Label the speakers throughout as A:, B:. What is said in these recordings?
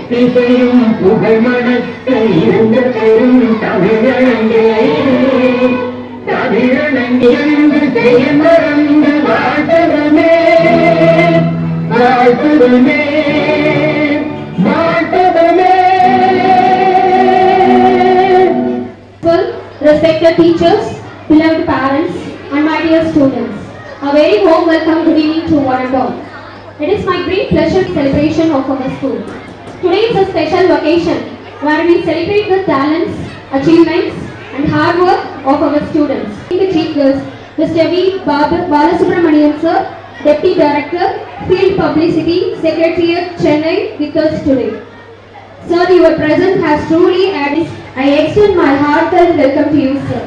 A: எத்திசையும் புகழ் மணக்க இருந்த பெரும் தமிழங்கே தமிழனங்கிருந்து செய்ய மறந்து வாழ்த்துவமே வாழ்த்துவமே வாழ்த்துவமே.
B: Respected teachers, beloved parents, and my dear students, a very warm welcome, good evening to one and all. It is my great pleasure to celebration of our school. Today is a special occasion where we celebrate the talents, achievements, and hard work of our students. The chief guest, Mr. V. Balasubramanian sir, Deputy Director, Field Publicity, Secretariat, Chennai, with us today. Sir, your presence has truly added. I extend my heartfelt welcome to you, sir.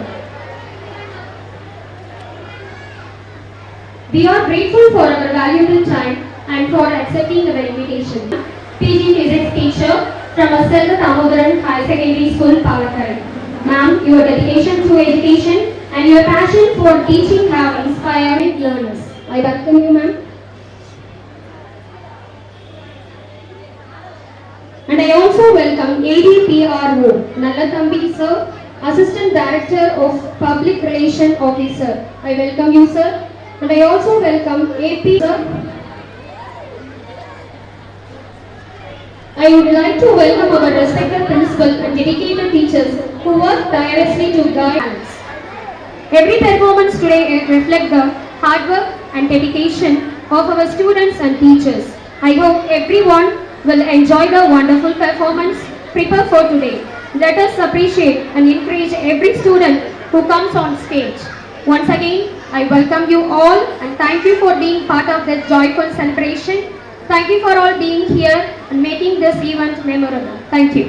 B: We are grateful for our valuable time and for accepting our invitation. PG Physics teacher from Asselva Thamodaran High Secondary School, Palakkad. Ma'am, your dedication to education and your passion for teaching have inspired learners. I welcome you, ma'am. And I also welcome ADPRO Nallathambi sir, Assistant Director of Public Relation Officer. I welcome you, sir. And I also welcome AP sir. I would like to welcome our respected principal and dedicated teachers who work tirelessly to guide us. Every performance today reflects the hard work and dedication of our students and teachers. I hope everyone will enjoy the wonderful performance prepared for today. Let us appreciate and encourage every student who comes on stage. Once again, I welcome you all and thank you for being part of this joyful celebration. Thank you for all being here and making this event memorable. Thank you.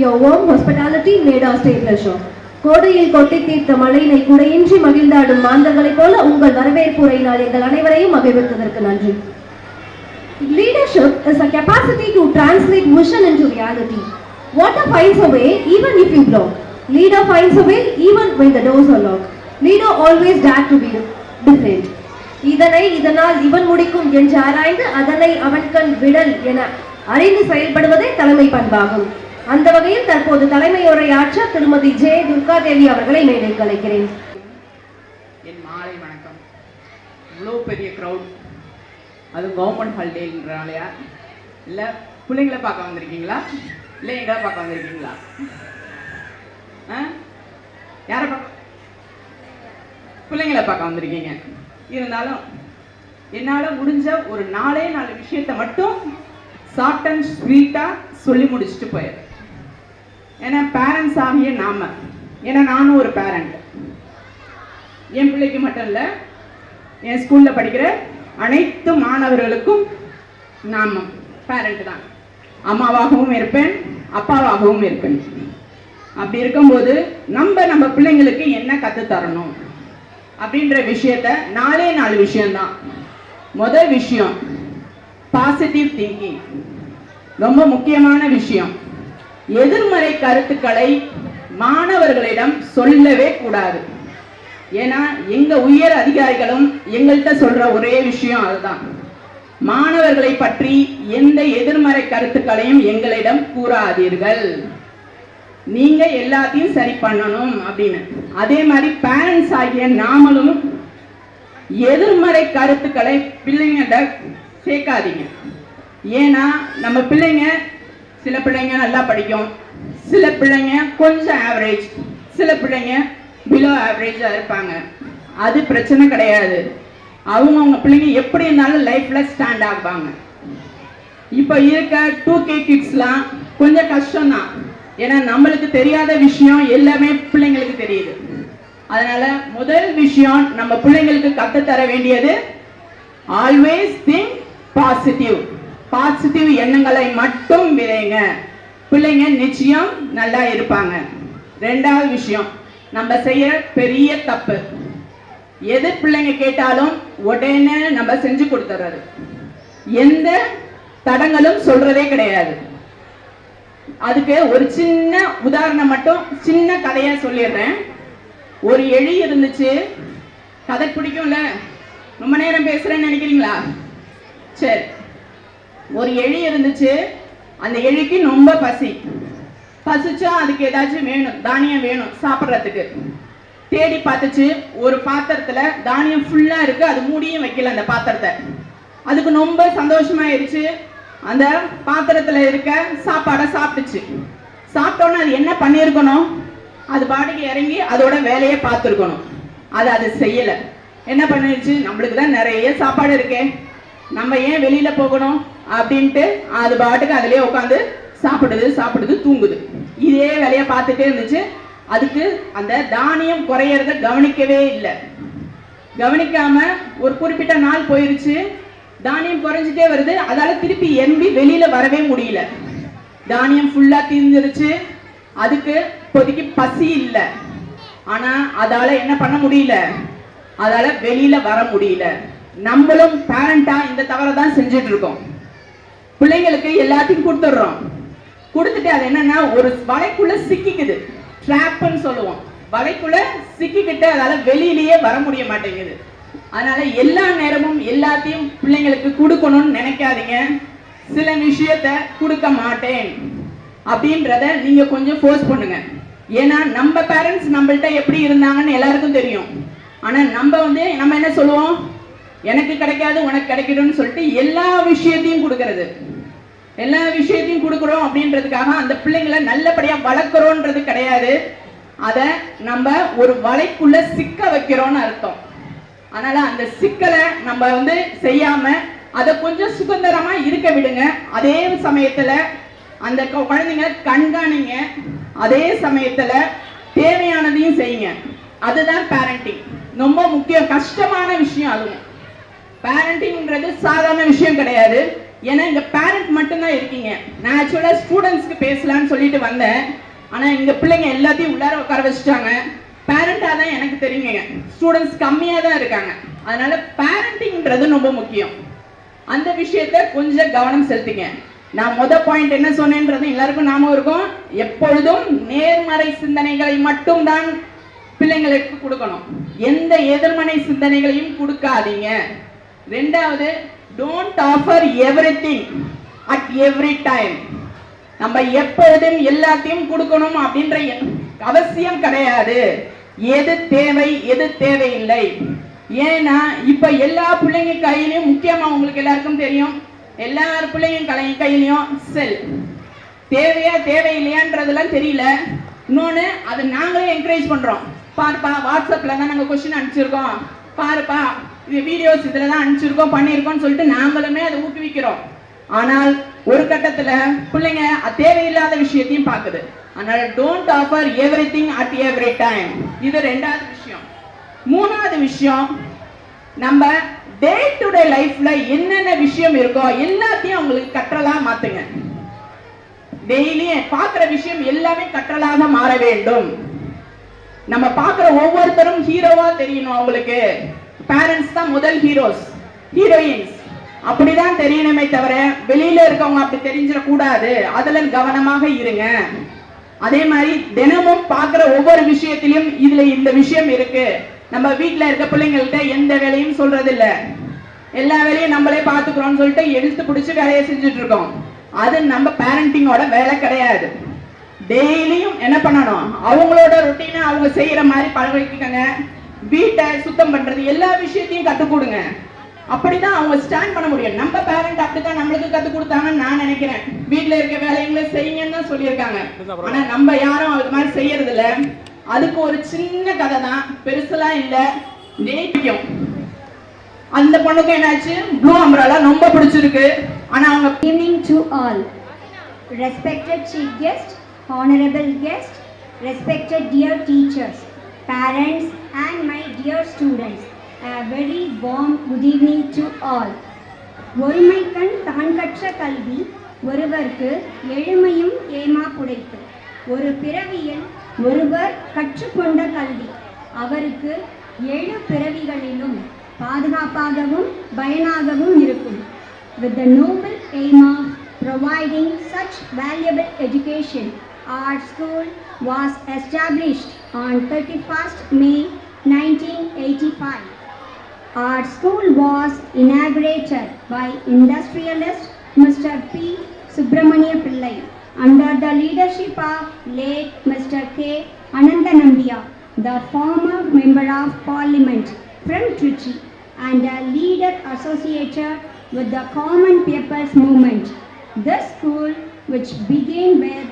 C: Your warm hospitality made our stay pleasure. கோடையில் கொட்டி தீர்த்த மழையினை குடையின்றி மகிழ்ந்தாடும் மாந்தர்களைப் போல உங்கள் வரவேற்புரையினால் எங்கள் அனைவரையும் மகிழ்வித்ததற்கு நன்றி. Leadership is a capacity to translate vision into reality. Water finds a way even if you block. Leader finds a way even when the doors are locked. Leader always dare to be different. இதனால் இவன் முடிக்கும் என்று ஆராய்ந்து அதனை அவன் கண் விடல் என அறிந்து செயல்படுவதே தலைமை பண்பாகும். அந்த வகையில் தற்போது தலைமை உரையாற்ற திருமதி ஜே துர்காதேவி அவர்களை மேடைக்கு அழைக்கிறேன்.
D: என் மாலை வணக்கம். இவ்வளோ பெரிய க்ரௌட், அது கவர்மெண்ட் ஹாலிடேன்றனாலயா இல்லை பிள்ளைங்களை பார்க்க வந்திருக்கீங்களா இல்லை எங்களை பார்க்க வந்திருக்கீங்களா? யாரை பார்க்க? பிள்ளைங்களை பார்க்க வந்திருக்கீங்க. இருந்தாலும் என்னால் முடிஞ்ச ஒரு 4 விஷயத்தை மட்டும் ஷார்ட் அண்ட் ஸ்வீட்டாக சொல்லி முடிச்சுட்டு போயிடுறேன். ஏன்னா பேரண்ட்ஸ் ஆகிய நாம, ஏன்னா நானும் ஒரு பேரண்ட். என் பிள்ளைக்கு மட்டும் இல்லை, என் ஸ்கூலில் படிக்கிற அனைத்து மாணவர்களுக்கும் நாம் பேரண்ட் தான். அம்மாவாகவும் இருப்பேன், அப்பாவாகவும் இருப்பேன். அப்படி இருக்கும்போது நம்ம பிள்ளைங்களுக்கு என்ன கற்றுத்தரணும் அப்படின்ற விஷயத்த 4 விஷயம்தான். முதல் விஷயம் பாசிட்டிவ் திங்கிங், ரொம்ப முக்கியமான விஷயம். எதிர்மறை கருத்துக்களை மாணவர்களிடம் சொல்லவே கூடாது. ஏன்னா எங்க உயர் அதிகாரிகளும் எங்கள்கிட்ட சொல்ற ஒரே விஷயம் அதுதான், மாணவர்களை பற்றி எந்த எதிர்மறை கருத்துக்களையும் எங்களிடம் கூறாதீர்கள், நீங்க எல்லாத்தையும் சரி பண்ணணும் அப்படின்னு. அதே மாதிரி பேரண்ட்ஸ் ஆகிய நாமளும் எதிர்மறை கருத்துக்களை பிள்ளைங்கிட்ட சேர்க்காதீங்க. ஏன்னா நம்ம பிள்ளைங்க, சில பிள்ளைங்க நல்லா படிக்கும், சில பிள்ளைங்க கொஞ்சம் ஆவரேஜ், சில பிள்ளைங்க பிலோ ஆவரேஜா இருப்பாங்க. அது பிரச்சனை கிடையாது. அவங்க பிள்ளைங்க எப்படி இருந்தாலும் லைஃப்ல ஸ்டாண்ட் ஆகுவாங்க. இப்போ இருக்க 2K கிட்ஸ்லாம் கொஞ்சம் கஷ்டம்தான். ஏன்னா நம்மளுக்கு தெரியாத விஷயம் எல்லாமே பிள்ளைங்களுக்கு தெரியுது. அதனால முதல் விஷயம் நம்ம பிள்ளைங்களுக்கு கற்றுத்தர வேண்டியது ஆல்வேஸ் திங்க் பாசிட்டிவ். பாசிட்டிவ் எண்ணங்களை மட்டும் விதைங்க, பிள்ளைங்க நிச்சயம் நல்லா இருப்பாங்க. 2வது விஷயம், நம்ம செய்யற பெரிய தப்பு எது பிள்ளைங்க கேட்டாலும் உடனே நம்ம செஞ்சு கொடுத்துறது, எந்த தடங்களும் சொல்றதே கிடையாது. அதுக்கு ஒரு சின்ன உதாரணம் மட்டும் சின்ன கதையா சொல்லிடுறேன். ஒரு எலி இருந்துச்சு. கதை பிடிக்கும்ல, ரொம்ப நேரம் பேசுறேன்னு நினைக்கிறீங்களா? சரி. ஒரு எலி இருந்துச்சு. அந்த எலிக்கு ரொம்ப பசிச்சா அதுக்கு ஏதாச்சும் வேணும், தானியம் வேணும் சாப்பிட்றதுக்கு. தேடி பார்த்துச்சு. ஒரு பாத்திரத்துல தானியம் ஃபுல்லா இருக்கு, அது மூடியும் வைக்கல அந்த பாத்திரத்தை. அதுக்கு ரொம்ப சந்தோஷமாயிருச்சு. அந்த பாத்திரத்துல இருக்க சாப்பாடை சாப்பிட்டுச்சு. சாப்பிட்டோன்னு அது என்ன பண்ணியிருக்கணும்? அது பாட்டுக்கு இறங்கி அதோட வேலையை பார்த்துருக்கணும். அது செய்யல. என்ன பண்ணிருச்சு? நம்மளுக்கு தான் நிறைய சாப்பாடு இருக்கே, நம்ம ஏன் வெளியில போகணும் அப்படின்ட்டு அது பாட்டுக்கு அதுலயே உட்காந்து சாப்பிடுது தூங்குது. இதே வேலையை பார்த்துட்டே இருந்துச்சு. அதுக்கு அந்த தானியம் குறையறத கவனிக்கவே இல்லை. கவனிக்காம ஒரு குறிப்பிட்ட நாள் போயிருச்சு. தானியம் குறைஞ்சிட்டே வருது. அதால திருப்பி எம்பி வெளியில வரவே முடியல. தானியம் ஃபுல்லா தீர்ந்துருச்சு. அதுக்கு இப்போதைக்கு பசி இல்லை. ஆனா அதால என்ன பண்ண முடியல? அதால வெளியில வர முடியல. நம்மளும் பேரண்டா இந்த தவறை தான் செஞ்சுட்டு இருக்கோம். பிள்ளைங்களுக்கு எல்லாத்தையும் கொடுத்துடுறோம். கொடுத்துட்டு அது என்னன்னா ஒரு வலைக்குள்ள சிக்கிக்குது. ட்ராப்னு சொல்லுவோம். வலைக்குள்ள சிக்கிக்கிட்டு அதால வெளியிலேயே வர முடிய மாட்டேங்குது. அதனால எல்லா நேரமும் எல்லாத்தையும் பிள்ளைங்களுக்கு கொடுக்கணும்னு நினைக்காதீங்க. சில விஷயத்த கொடுக்க மாட்டேன் அப்படின்றத நீங்க கொஞ்சம் ஃபோர்ஸ் பண்ணுங்க. ஏன்னா நம்ம பேரண்ட்ஸ் நம்மள்ட்ட எப்படி இருந்தாங்கன்னு எல்லாருக்கும் தெரியும். ஆனா நம்ம என்ன சொல்லுவோம்? எனக்கு கிடைக்காது உனக்கு கிடைக்கணும்னு சொல்லிட்டு எல்லா விஷயத்தையும் கொடுக்கறது. எல்லா விஷயத்தையும் கொடுக்குறோம் அப்படின்றதுக்காக அந்த பிள்ளைங்களை நல்லபடியா வளர்க்குறோன்றது கிடையாது. அதை நம்ம ஒரு வலைக்குள்ள சிக்க வைக்கிறோம்னு அர்த்தம். அதனால அந்த சிக்கலை நம்ம செய்யாம அதை கொஞ்சம் சுதந்திரமா இருக்க விடுங்க. அதே சமயத்துல அந்த குழந்தைங்க கண்காணிங்க. அதே சமயத்துல தேவையானதையும் செய்யுங்க. அதுதான் பேரண்டிங். ரொம்ப முக்கியம், கஷ்டமான விஷயம். அதுவும் பேரண்டிங்ன்றது சாதாரண விஷயம் கிடையாது. ஏன்னா இங்க பேரண்ட் மட்டும்தான் இருக்கீங்க. நான் ஆக்சுவலா ஸ்டூடெண்ட்ஸ்க்கு பேசலான்னு சொல்லிட்டு வந்தேன். ஆனா இங்க பிள்ளைங்க எல்லாத்தையும் உள்ளார உட்கார வச்சுட்டாங்க. பேரண்டா தான் எனக்கு தெரியுங்க, ஸ்டூடெண்ட்ஸ் கம்மியா தான் இருக்காங்க. அதனால பேரண்டிங்ன்றது ரொம்ப முக்கியம். அந்த விஷயத்த கொஞ்சம் கவனம் செலுத்துங்க. நான் பாயிண்ட் என்ன சொன்னேன்றது எல்லாருக்கும் ஞாபகம் இருக்கும். எப்பொழுதும் நேர்மறை சிந்தனைகளை மட்டும்தான் பிள்ளைங்களுக்கு கொடுக்கணும். எந்த எதிர்மறை சிந்தனைகளையும் கொடுக்காதீங்க. ரெண்டாவது, don't offer everything at every time. நம்ம எப்பொழுதும் எல்லாத்தையும் கொடுக்கணும் அப்படின்ற அவசியம் கிடையாது. எது தேவை எது தேவையில்லை. ஏன்னா இப்ப எல்லா பிள்ளைங்க கையிலையும், முக்கியமா உங்களுக்கு எல்லாருக்கும் தெரியும், எல்லார் பிள்ளைங்க கையிலையும் செல். தேவையா தேவையில்லையான்றதெல்லாம் தெரியல. இன்னொன்னு, அது நாங்களே என்கரேஜ் பண்றோம். பாருப்பா, வாட்ஸ்அப்ல தான் நாங்க கொஸ்டின் அனுப்பிச்சிருக்கோம், பாருப்பா இது வீடியோஸ் இதுல தான் அனுப்பிச்சிருக்கோம் பண்ணிருக்கோம்னு சொல்லிட்டு நாங்களுமே அதை ஊக்குவிக்கிறோம். ஆனால் ஒரு கட்டத்துல பிள்ளைங்க தேவையில்லாத விஷயத்தையும் பார்க்குது. அதனால don't offer everything at every time. இது ரெண்டாவது விஷயம். மூணாவது விஷயம், நம்ம டே டு டே லைஃப்ல என்னென்ன விஷயம் இருக்கோ எல்லாத்தையும் அவங்களுக்கு கற்றலா மாத்துங்க. டெய்லி பார்க்குற விஷயம் எல்லாமே கற்றலாக மாற வேண்டும். நம்ம பார்க்குற ஒவ்வொருத்தரும் ஹீரோவா தெரியணும். அவங்களுக்கு பேரண்ட்ஸ் தான் முதல் ஹீரோஸ், ஹீரோயின்ஸ். அப்படிதான் தெரியணுமே தவிர வெளியில இருக்கவங்க அப்படி தெரிஞ்சிடக்கூடாது. அதுல கவனமாக இருங்க. அதே மாதிரி தினமும் பார்க்குற ஒவ்வொரு விஷயத்திலும் இதுல இந்த விஷயம் இருக்கு. நம்ம வீட்டுல இருக்க பிள்ளைங்கள்ட்ட எந்த வேலையும் சொல்றது இல்ல, எல்லா வேலையும் நம்மளே பார்த்துக்கிறோம்னு சொல்லிட்டு எடுத்து பிடிச்சி வேலையை செஞ்சுட்டு இருக்கோம். அது நம்ம பேரண்டிங்கோட வேலை கிடையாது. டெய்லியும் என்ன பண்ணணும், அவங்களோட ரொட்டீனை அவங்க செய்யற மாதிரி பழகிக்கங்க. வீட்டை சுத்தம் பண்றது எல்லா விஷயத்தையும் கற்றுக் கொடுங்க. அப்படிதான் அவங்க ஸ்டாண்ட் பண்ண முடியும். நம்ம பேரண்ட் அப்படிதான் நம்மளுக்கு கற்றுக் கொடுத்தாங்கன்னு நான் நினைக்கிறேன். வீட்டுல இருக்க வேலைங்களை செய்யுங்கன்னு தான் சொல்லியிருக்காங்க. ஆனா நம்ம யாரும் அது மாதிரி செய்யறது இல்ல. அதுக்கு ஒரு சின்ன கதை தான், பெருசெல்லாம் இல்ல. நேசிக்கும் அந்த பொண்ணுக்கு என்னாச்சு, ப்ளூ அம்ப்ரெல்லா ரொம்ப பிடிச்சிருக்கு. ஆனா அவங்க
E: evening to all. Respected chief guest, honorable guest, respected dear teachers, parents and my dear students, a very warm good evening to all. ஒருமைக்கண் தான் கற்ற கல்வி ஒருவருக்கு எழுமையும் ஏமா புடைத்து. ஒரு பிறவியில் ஒருவர் கற்றுக்கொண்ட கல்வி அவருக்கு ஏழு பிறவிகளிலும் பாதுகாப்பாகவும் பயனாகவும் இருக்கும். With the noble aim of providing such valuable education, our school was established on 31st May 1985. Our school was inaugurated by industrialist Mr. P. Subramania Pillai under the leadership of late Mr. K. Anandanambiya, the former Member of Parliament from Trichy and a leader associated with the Common People's Movement. This school, which began with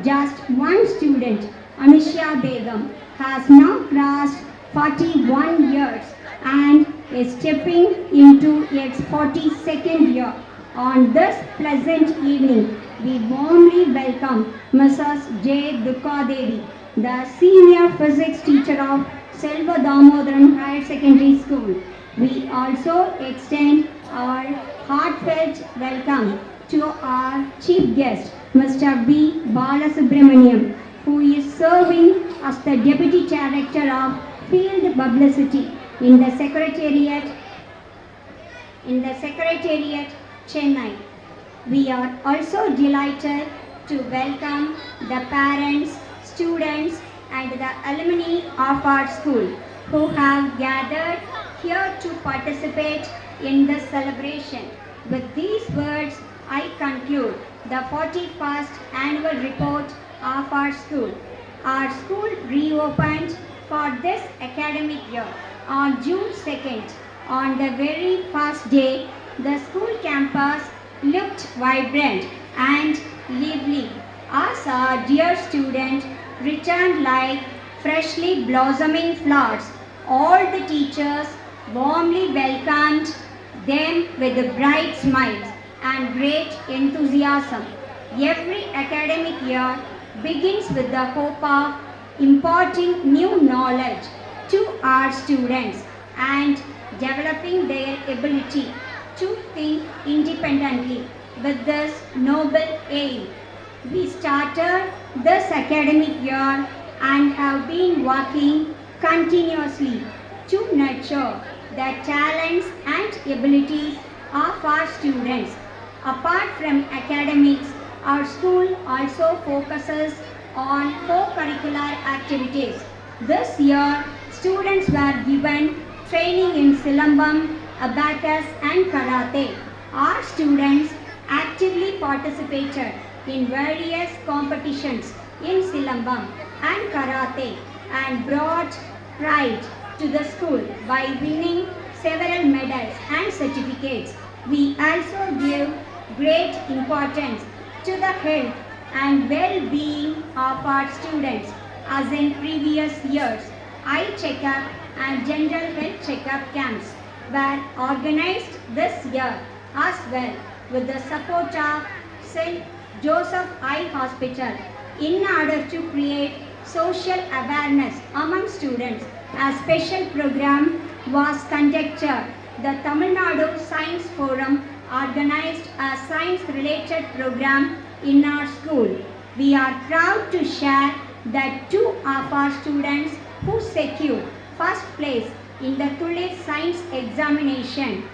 E: just one student, Anisha Begum, has now crossed 41 years and is stepping into its 42nd year. On this pleasant evening, we warmly welcome Mrs. J. Dukka Devi, the senior physics teacher of Selva Damodaran Higher Secondary School. We also extend our heartfelt welcome to our chief guest, Mr. B. Balasubramaniam, who is serving as the Deputy Director of Field Publicity in the Secretariat, Chennai. We are also delighted to welcome the parents, students and the alumni of our school who have gathered here to participate in this celebration. With these words, I conclude the 41st annual report of our school. Our school reopened for this academic year on June 2nd. On the very first day, the school campus looked vibrant and lively as our dear students returned like freshly blossoming flowers. All the teachers warmly welcomed them with bright smiles and great enthusiasm. Every academic year begins with the hope of imparting new knowledge to our students and developing their ability to think independently. With this noble aim, we started this academic year and have been working continuously to nurture the talents and abilities of our students. Apart from academics, our school also focuses on co-curricular activities. This year, students were given training in Silambam, Abacus and Karate. Our students actively participated in various competitions in Silambam and Karate and brought pride to the school by winning several medals and certificates. We also give great importance to the health and well-being of our students. As in previous years, eye checkup and general health checkup camps were organized this year as well with the support of St. Joseph Eye Hospital in order to create social awareness among students. A special program was conducted. The Tamil Nadu Science Forum organized a science-related program in our school. We are proud to share that 2 of our students who secured first place in the Tulip Science examination.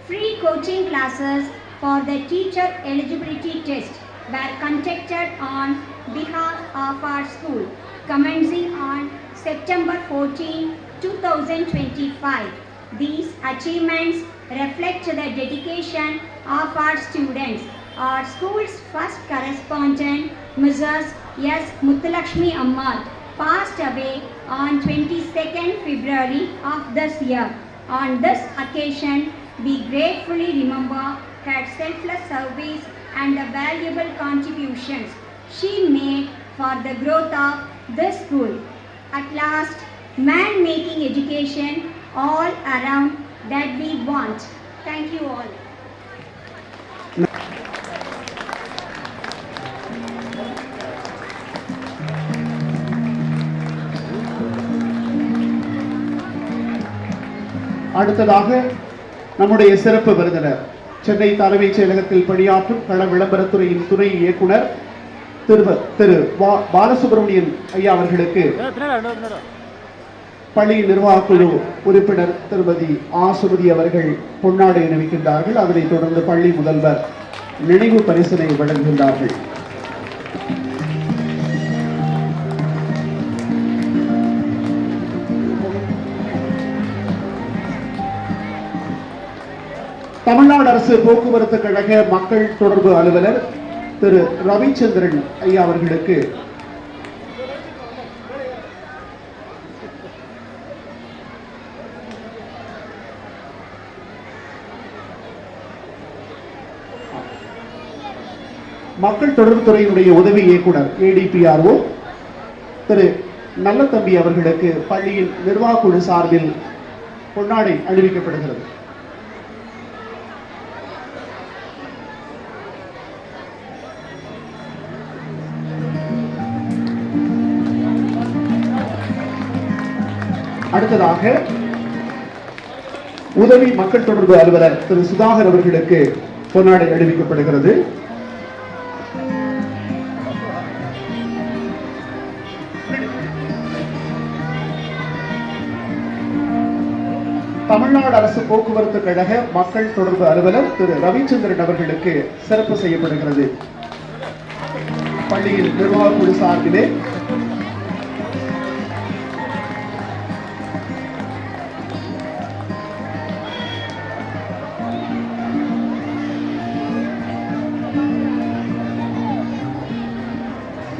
E: Free coaching classes for the teacher eligibility test were conducted on behalf of our school, commencing on September 14, 2025. These achievements reflect the dedication of our students. Our school's first correspondent, Mrs. S. Muthulakshmi Ammal, passed away on 22nd February of this year. On this occasion, we gratefully remember her selfless service and the valuable contributions she made for the growth of this school. At last, man making education all around that we want. Thank you all.
F: அடுத்ததாக நம்முடைய சிறப்பு விருந்தினர் சென்னை தலைமைச் செயலகத்தில் பணியாற்றும் கள விளம்பரத்துறையின் துணை இயக்குனர் திரு பாலசுப்ரமணியன் ஐயா அவர்களுக்கு பள்ளி நிர்வாகக் குழு உறுப்பினர் திருமதி சுமதி அவர்கள் பொன்னாடை அணிவிக்கின்றார்கள். அதனைத் தொடர்ந்து பள்ளி முதல்வர் நினைவு பரிசினை வழங்குகின்றார்கள். தமிழ்நாடு அரசு போக்குவரத்து கழக மக்கள் தொடர்பு அலுவலர் திரு ரவிச்சந்திரன் ஐயா அவர்களுக்கு மக்கள் தொடர்புத்துறையினுடைய உதவி இயக்குனர் ADPRO திரு நல்லதம்பி அவர்களுக்கு பள்ளியின் நிர்வாக குழு சார்பில் பொன்னாடை அணிவிக்கப்படுகிறது. அடுத்ததாக உதவி மக்கள் தொடர்பு அலுவலர் திரு சுதாகர் அவர்களுக்கு பொன்னாடை அணிவிக்கப்படுகிறது. தமிழ்நாடு அரசு போக்குவரத்து கழக மக்கள் தொடர்பு அலுவலர் திரு ரவிச்சந்திரன் அவர்களுக்கு சிறப்பு செய்யப்படுகிறது. பள்ளியின் நிர்வாக குழு சார்பிலே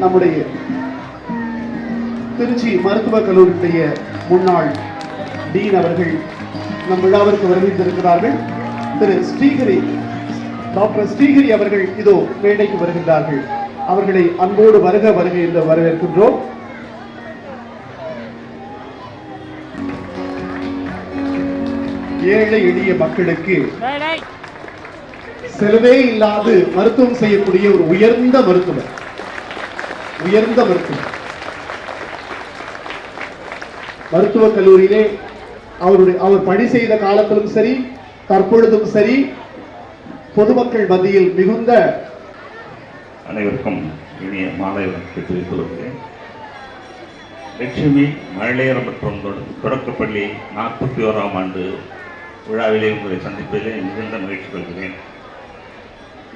F: நம்முடைய திருச்சி மருத்துவக் கல்லூரியுடைய முன்னாள் டீன் அவர்கள் நம் விழாவிற்கு வருகின்றிருக்கிறார்கள். திரு ஸ்ரீஹரி, டாக்டர் ஸ்ரீஹரி அவர்கள் இதோ மேடைக்கு வருகின்றார்கள். அவர்களை அன்போடு வருக வருக என்று வரவேற்கின்றோம். ஏழை எளிய மக்களுக்கு செலவே இல்லாது மருத்துவம் செய்யக்கூடிய ஒரு உயர்ந்த மருத்துவர். மருத்துவக் கல்லூரியிலே அவர் பணி செய்த காலத்திலும் சரி, தற்பொழுதும் சரி, பொதுமக்கள் மத்தியில் மிகுந்த
G: அனைவருக்கும் இனிய மாலை வணக்கத்தை தெரிவித்துக் கொள்கிறேன். லட்சுமி மழலையர் மற்றும் தொடக்கப்பள்ளி 41ஆம் ஆண்டு விழாவிலே உங்களை சந்திப்பதிலே மிகுந்த மகிழ்ச்சி கொள்கிறேன்.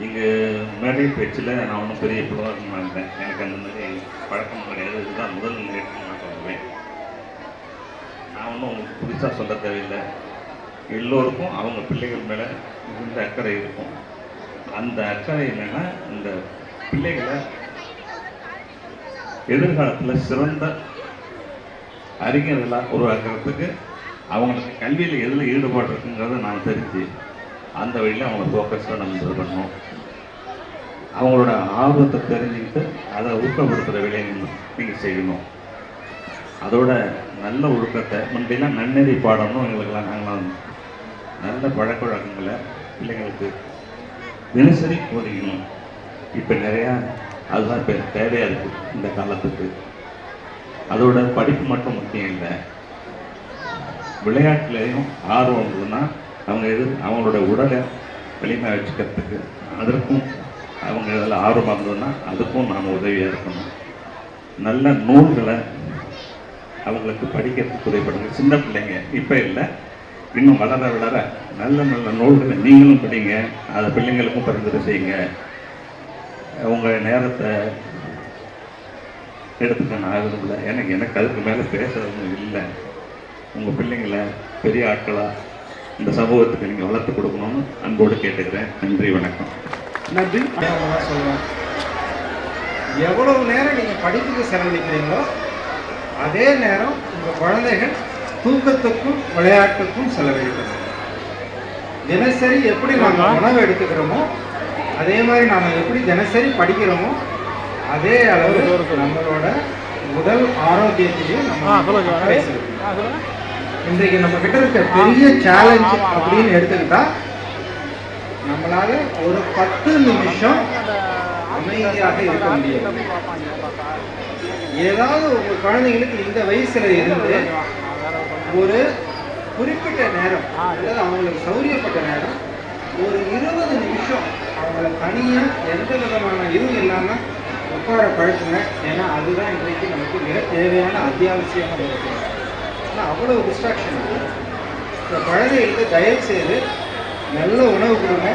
G: இங்கு மேடை பேச்சில் நான் ஒன்றும் பெரிய புலவரம் இருந்தேன். எனக்கு அந்த மாதிரி பழக்கம் கிடையாது. இதுதான் முதல் நிகழ்ச்சி நான் சொல்லுவேன். நான் ஒன்றும் உங்களுக்கு புதுசாக சொல்ல தேவையில்லை. எல்லோருக்கும் அவங்க பிள்ளைகள் மேலே மிகுந்த அக்கறை இருக்கும். அந்த அக்கறை என்னென்னா, இந்த பிள்ளைகளை எதிர்காலத்தில் சிறந்த அறிஞர்களாக உருவாக்குறதுக்கு அவங்களுக்கு கல்வியில் எதில் ஈடுபாடு இருக்குங்கிறத நான் தெரிஞ்சு அந்த வழியில் அவங்கள ஃபோக்கஸாக நம்ம இது பண்ணணும். அவங்களோட ஆர்வத்தை தெரிஞ்சுக்கிட்டு அதை ஊக்கப்படுத்துகிற வேலையை நீங்கள் செய்யணும். அதோட நல்ல ஒழுக்கத்தை முன்பெல்லாம் நன்னெறி பாடணும். எங்களுக்கெல்லாம் நாங்களாம் நல்ல பழக்க வழக்கங்களை பிள்ளைங்களுக்கு தினசரி போதிக்கணும். இப்போ நிறையா அதுதான் இப்போ தேவையாக இருக்குது இந்த காலத்துக்கு. அதோட படிப்பு மட்டும் முக்கியம் இல்லை, விளையாட்டுலேயும் ஆர்வம் இருந்ததுன்னா அவங்களோட உடலை வலிமை வச்சுக்கிறதுக்கு அதற்கும் அவங்க இதில் ஆர்வமாக இருந்ததுன்னா அதுக்கும் நாம் உதவியாக இருக்கணும். நல்ல நூல்களை அவங்களுக்கு படிக்கிறதுக்கு உதவிப்படுங்க. சின்ன பிள்ளைங்க இப்போ இல்லை, இன்னும் வளர வளர நல்ல நல்ல நூல்களை நீங்களும் படிங்க. அதை பிள்ளைங்களுக்கும் பரிந்துரை செய்யுங்க. உங்கள் நேரத்தை எடுத்துக்க நான் ஆகுதில்லை. எனக்கு அதுக்கு மேலே பேசுறதும் இல்லை. உங்கள் பிள்ளைங்களை பெரிய ஆட்களாக இந்த சமூகத்துக்கு நீங்கள் வளர்த்து கொடுக்கணும்னு அன்போடு கேட்டுக்கிறேன். நன்றி, வணக்கம்.
F: நன்றி.
H: சொல்லுவேன், எவ்வளவு நேரம் நீங்கள் படிப்புக்கு செலவழிக்கிறீங்களோ அதே நேரம் உங்கள் குழந்தைகள் தூக்கத்துக்கும் விளையாட்டுக்கும் செலவழிக்கணும். தினசரி எப்படி நாம் உணவு எடுத்துக்கிறோமோ அதே மாதிரி நாம் எப்படி தினசரி படிக்கிறோமோ அதே அளவு நம்மளோட உடல் ஆரோக்கியத்தையும் நம்ம இன்றைக்கு நம்ம கிட்ட இருக்க பெரிய சேலஞ்ச் அப்படின்னு எடுத்துக்கிட்டா, நம்மளால ஒரு 10 நிமிஷம் அமைதியாக இருக்க முடியாது. ஏதாவது உங்க குழந்தைங்களுக்கு இந்த வயசுல இருந்து ஒரு குறிப்பிட்ட நேரம் அதாவது அவங்களுக்கு சௌரியப்பட்ட நேரம் ஒரு 20 நிமிஷம் அவங்கள தனியா எந்த விதமான இதுவும் இல்லாம உட்கார பழக்குங்க. ஏன்னா அதுதான் இன்றைக்கு நமக்கு மிக தேவையான அத்தியாவசியமான ஒரு ஆனால் அவ்வளோ டிஸ்ட்ராக்ஷன். இந்த குழந்தைகளுக்கு தயவு செய்து நல்ல உணவு கொடுங்க.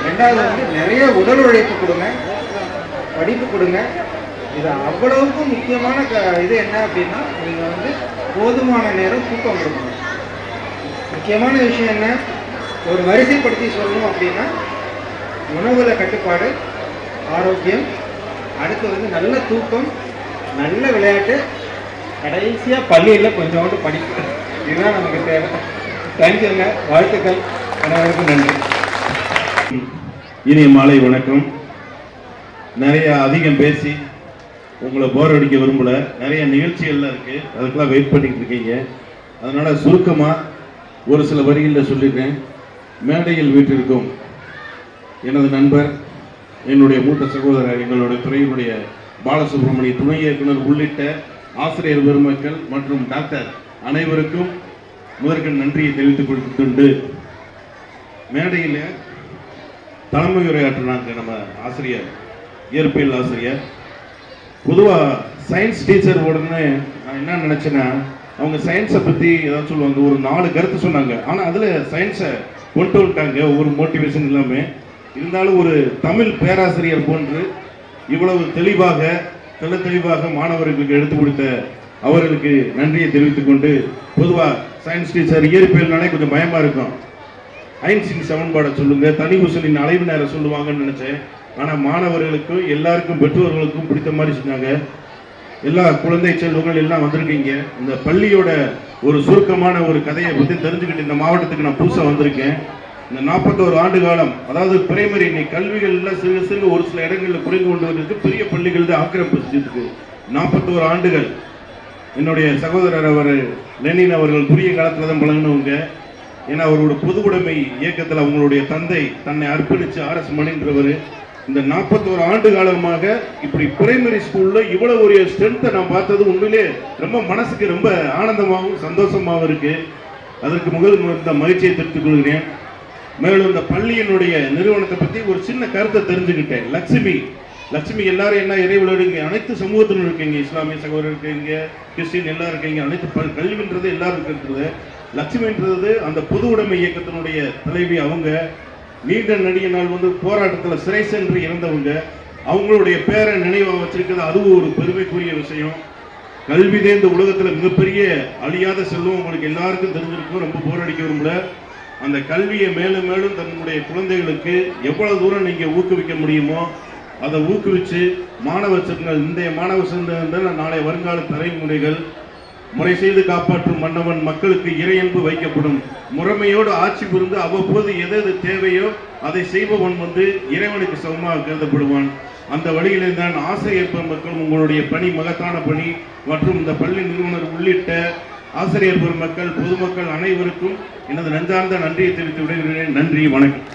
H: ரெண்டாவது வந்து நிறைய உடல் உழைப்பு கொடுங்க, படிப்பு கொடுங்க. இது அவ்வளவுக்கும் முக்கியமான இது என்ன அப்படின்னா, நீங்கள் வந்து போதுமான நேரம் தூக்கம் கொடுக்கணும். முக்கியமான விஷயம் என்ன, ஒரு வரிசைப்படுத்தி சொல்லணும் அப்படின்னா உணவுல கட்டுப்பாடு, ஆரோக்கியம், அடுத்து வந்து நல்ல தூக்கம், நல்ல விளையாட்டு, கடைசியாக பள்ளியில் கொஞ்சோண்டு படிப்பு. இதுதான் நமக்கு தேவை. தேங்க்யூங்க, வாழ்த்துக்கள், அனைவருக்கும் நன்றி.
I: இனிய மாலை வணக்கம். நிறைய அதிகம் பேசி உங்களை போர் அடிக்க விரும்பல. நிறைய நிகழ்ச்சிகள்லாம் இருக்கு, அதுக்கெல்லாம் வெயிட் பண்ணிட்டு இருக்கீங்க. அதனால சுருக்கமா ஒரு சில வரிகளில் சொல்லிடுறேன். மேடையில் வீட்டிற்கும் எனது நண்பர், என்னுடைய மூத்த சகோதரர், எங்களுடைய துறையினுடைய பாலசுப்ரமணிய துணை இயக்குனர் உள்ளிட்ட ஆசிரியர் பெருமக்கள் மற்றும் டாக்டர் அனைவருக்கும் முதற்கண் நன்றியை தெரிவித்துக் கொண்டு, மேடையில் தலைமை உரையாற்றினாங்க நம்ம ஆசிரியர், இயற்பியல் ஆசிரியர். பொதுவாக சயின்ஸ் டீச்சர் உடனே நான் என்ன நினச்சேன்னா, அவங்க சயின்ஸை பற்றி ஏதாவது சொல்லுவாங்க, ஒரு 4 கருத்து சொன்னாங்க. ஆனால் அதில் சயின்ஸை கொண்டு வந்துட்டாங்க, ஒரு மோட்டிவேஷன் இல்லாமல். இருந்தாலும் ஒரு தமிழ் பேராசிரியர் போன்று இவ்வளவு தெளிவாக மாணவர்களுக்கு எடுத்து கொடுத்த அவர்களுக்கு நன்றியை தெரிவித்துக் கொண்டு, பொதுவாக சயின்ஸ் டீச்சர் இயற்பியல்னாலே கொஞ்சம் பயமாக இருக்கும். ஐன்ஸ்டீன் சமன்பாடை சொல்லுங்க, தனி ஊசலின் அலைவு நேரம் சொல்லுவாங்கன்னு நினைச்சேன். ஆனால் மாணவர்களுக்கும் எல்லாருக்கும் பெற்றோர்களுக்கும் பிடித்த மாதிரி சொன்னாங்க. எல்லா குழந்தை செல்வங்கள் எல்லாம் வந்திருக்கீங்க. இந்த பள்ளியோட ஒரு சுருக்கமான ஒரு கதையை பற்றி தெரிஞ்சுக்கிட்டு இந்த மாவட்டத்துக்கு நான் புதுசாக வந்திருக்கேன். இந்த 41 ஆண்டு காலம், அதாவது பிரைமரி கல்விகள்லாம் சிறு ஒரு சில இடங்களில் குறைந்து கொண்டு வந்திருக்கு, பெரிய பள்ளிகள் தான் ஆக்கிரமிப்பு. 41 ஆண்டுகள் என்னுடைய சகோதரர் அவர் லெனின் அவர்கள் குறுகிய காலத்தில் தான் பழகினவங்க. ஏன்னா அவரோட பொது உடைமை இயக்கத்தில் அவங்களுடைய தந்தை தன்னை அர்ப்பணித்து RS மணின்றவர். இந்த 41 ஆண்டு காலமாக இப்படி பிரைமரி ஸ்கூல்ல இவ்வளவு ஒரு ஸ்ட்ரென்த்தை நான் பார்த்தது உண்மையிலே ரொம்ப மனசுக்கு ரொம்ப ஆனந்தமாகவும் சந்தோஷமாகவும் இருக்கு. அதற்கு இந்த மகிழ்ச்சியை தெரிவித்துக் கொள்கிறேன். மேலும் இந்த பள்ளியினுடைய நிறுவனத்தை பற்றி ஒரு சின்ன கருத்தை தெரிஞ்சுக்கிட்டேன். லட்சுமி எல்லாரும் என்ன இறைவலோடு அனைத்து சமூகத்திலும் இருக்கீங்க, இஸ்லாமிய சகோதரர் இருக்கீங்க, கிறிஸ்டின் எல்லாரும் இருக்கீங்க, அனைத்து கல்வின்றது எல்லாரும் இருக்கிறது. லட்சுமின்றது அந்த பொது உடைமை இயக்கத்தினுடைய தலைவி. அவங்க நீண்ட நெடிய நாள் வந்து போராட்டத்தில் சிறை சென்று இறந்தவங்க. அவங்களுடைய பேரை நினைவாக வச்சிருக்கிறது, அதுவும் ஒரு பெருமைக்குரிய விஷயம். கல்விதே இந்த உலகத்தில் மிகப்பெரிய அழியாத செல்வம், உங்களுக்கு எல்லாருக்கும் தெரிஞ்சிருக்கும். ரொம்ப போராடிக்க விரும்பல. அந்த கல்வியை மேலும் மேலும் தன்னுடைய குழந்தைகளுக்கு எவ்வளவு தூரம் நீங்க ஊக்குவிக்க முடியுமோ அதை ஊக்குவிச்சு மாணவர்கள், இன்றைய மாணவ சேர்ந்த நாளை வருங்கால தலைமுறைகள் முறை செய்து காப்பாற்றும் மன்னவன் மக்களுக்கு இறையன்பு வைக்கப்படும். முறைமையோடு ஆட்சி புரிந்து அவ்வப்போது எது தேவையோ அதை செய்பவன் வந்து இறைவனுக்கு சமமாக கருதப்படுவான். அந்த வழியிலே தான் ஆசிரியர் பெருமக்கள் உங்களுடைய பணி மகத்தான பணி மற்றும் இந்த பள்ளி நிறுவனர் உள்ளிட்ட ஆசிரியர் பெருமக்கள் பொதுமக்கள் அனைவருக்கும் எனது நெஞ்சார்ந்த நன்றியை தெரிவித்து விடுகிறேன். நன்றி, வணக்கம்.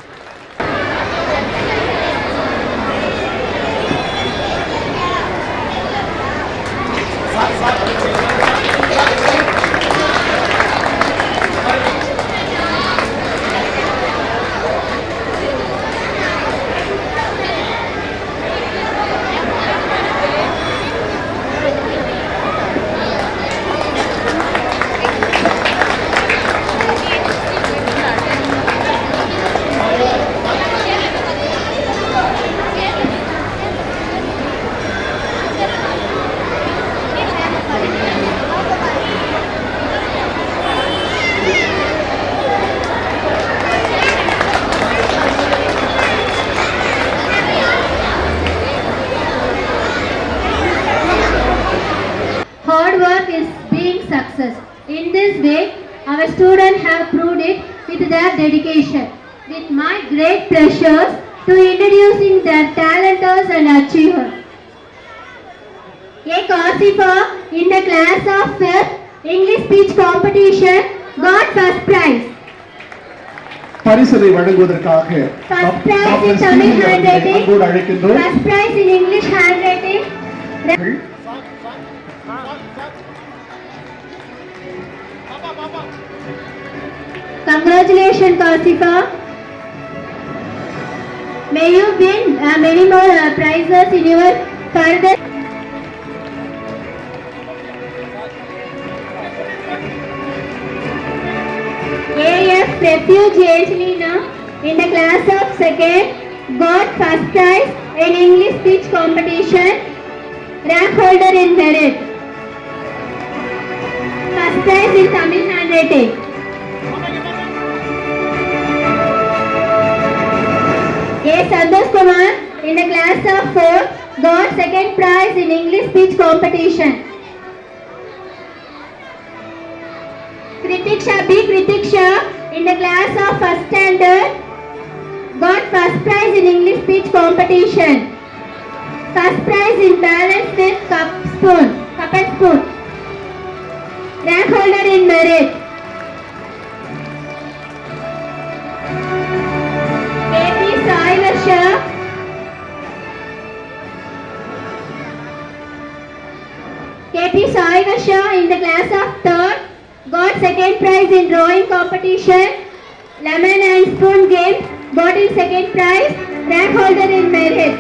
B: Hard work is being success. In this way, our students have proved it with their dedication. With my great pleasure to introducing their talenters and achievers. A Kasifa in the class of 5th English speech competition got first prize.
F: பரிசலை வழங்குவதற்காக
B: First prize in Tamil handwriting.
F: அன்போடு அழைக்கின்றோம்.
B: First prize in English handwriting. Congratulations, Kasifa. May you win many more prizes in your further.
E: nephew Angelina in the class of second got first prize in English speech competition, rank holder in merit. First prize in Tamil handwriting. A. Santosh Kumar in the class of 4 got second prize in English speech competition. Kritiksha in the class of first standard got first prize in English speech competition. First prize in balance with cup and spoon. Rank holder in merit. KP Sai Varsha in the class of 3rd got second prize in drawing competition. Lemon and spoon game got in second prize. Rank holder in merit.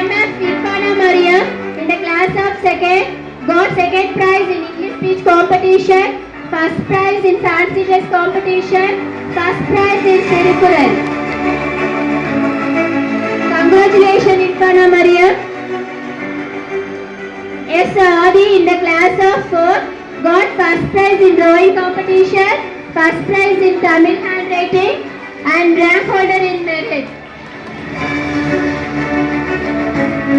E: MF Irfana Mariam in the class of 2nd got second prize in English speech competition. First prize in fancy dress competition. First prize in Tirukural. Congratulations Irfana Mariam. S. Adi in the class of 4 got first prize in drawing competition, first prize in Tamil handwriting and rank holder in merit.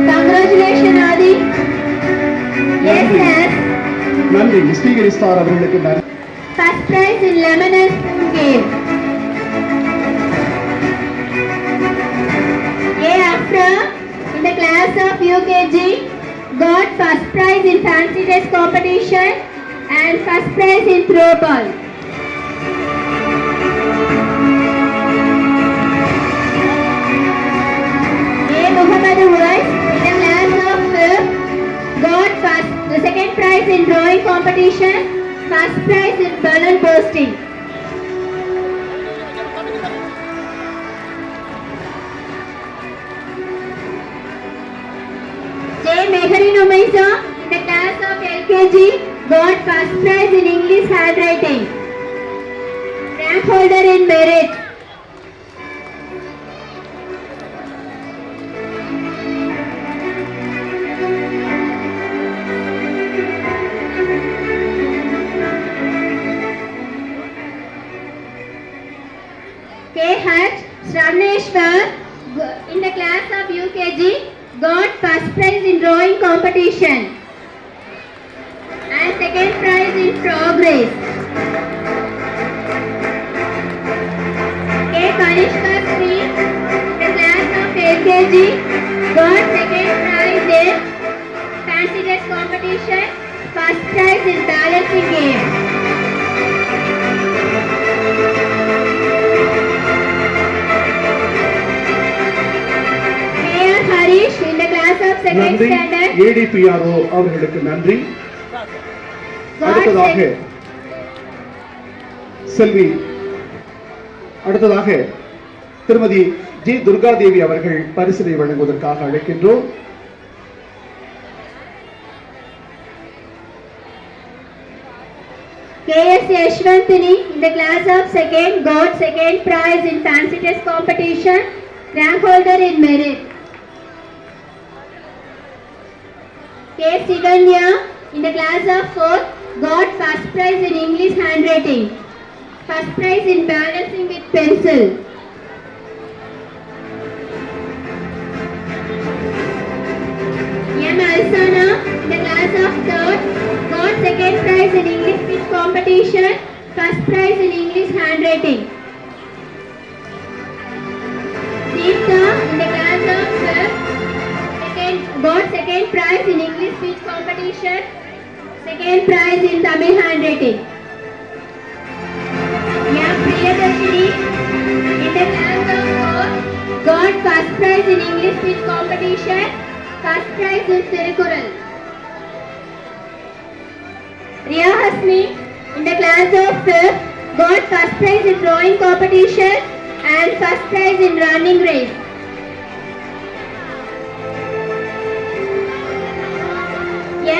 E: Congratulations Adi. Yes, yes.
F: நன்றி Srigiri star அவர்களுக்கு நன்றி.
E: First prize in lemon and spoon game. A. Afra in the class of UKG got first prize in fancy dress competition and first prize in throw ball. A. Muhammad Uwais in the class of 5th got the second prize in drawing competition, first prize in balloon bursting. J. Meharin Umaisa in the class of LKG got first prize in English handwriting. Rank holder in merit. K. Hatch Shravneshwar in the class of UKG got first prize in drawing competition and second prize in progress. K. Kanishka Sri, the class of LKG, got second prize in fancy dress competition, first prize in balancing game. Harish in the class of second
F: நன்றி
E: standard
F: ADPRO அவர்களுக்கு நன்றி. அடுத்ததாக திருமதி G Durga Devi அவர்கள் பரிசினை வழங்குவதற்காக அழைக்கின்றோம்.
E: KS Yashwantini in the class of 2nd got second prize in fancy dress competition, rank holder in merit. K. Siganya in the class of 4th got first prize in English handwriting, first prize in balancing with pencil. M. Alsana in the class of 3rd got second prize in English speech competition, first prize in English handwriting. Deepta in the class of 12th got second prize in English speech competition, second prize in Tamil handwriting. M. Priyadarshini in the class of 4 got first prize in English speech competition, first prize in Tirukural. Riya Hasmi in the class of 5th got first prize in drawing competition and first prize in running race.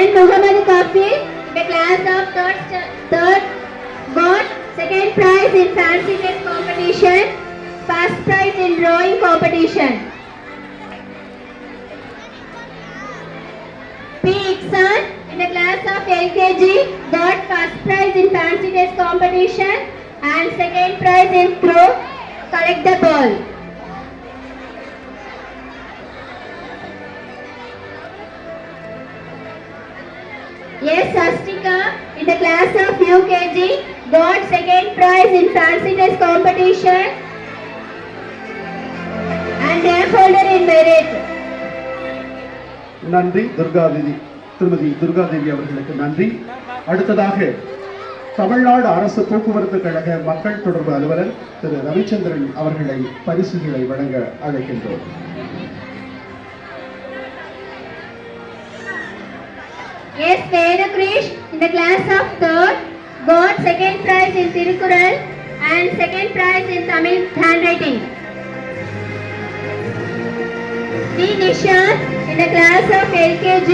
E: N. Muhammad Kafir, the class of third got second prize in fancy dress competition, first prize in drawing competition. P. Iksan in the class of LKG got first prize in fancy dress competition and second prize in throw. Collect the ball. Yes, Astika in the class of UKG got second prize in fancy dress competition and rank holder in merit.
F: நன்றி துர்காதேவி, திருமதி துர்காதேவி அவர்களுக்கு நன்றி. அடுத்ததாக தமிழ்நாடு அரசு போக்குவரத்து கழக மக்கள் தொடர்பு அலுவலர் திரு ரவிச்சந்திரன் அவர்களை பரிசுகளை வழங்க அழைக்கின்றோம்.
E: Yes, Vedakrish in the class of 3rd got second prize in Tirukural and second prize in Tamil handwriting. D. Nishan in the class of LKG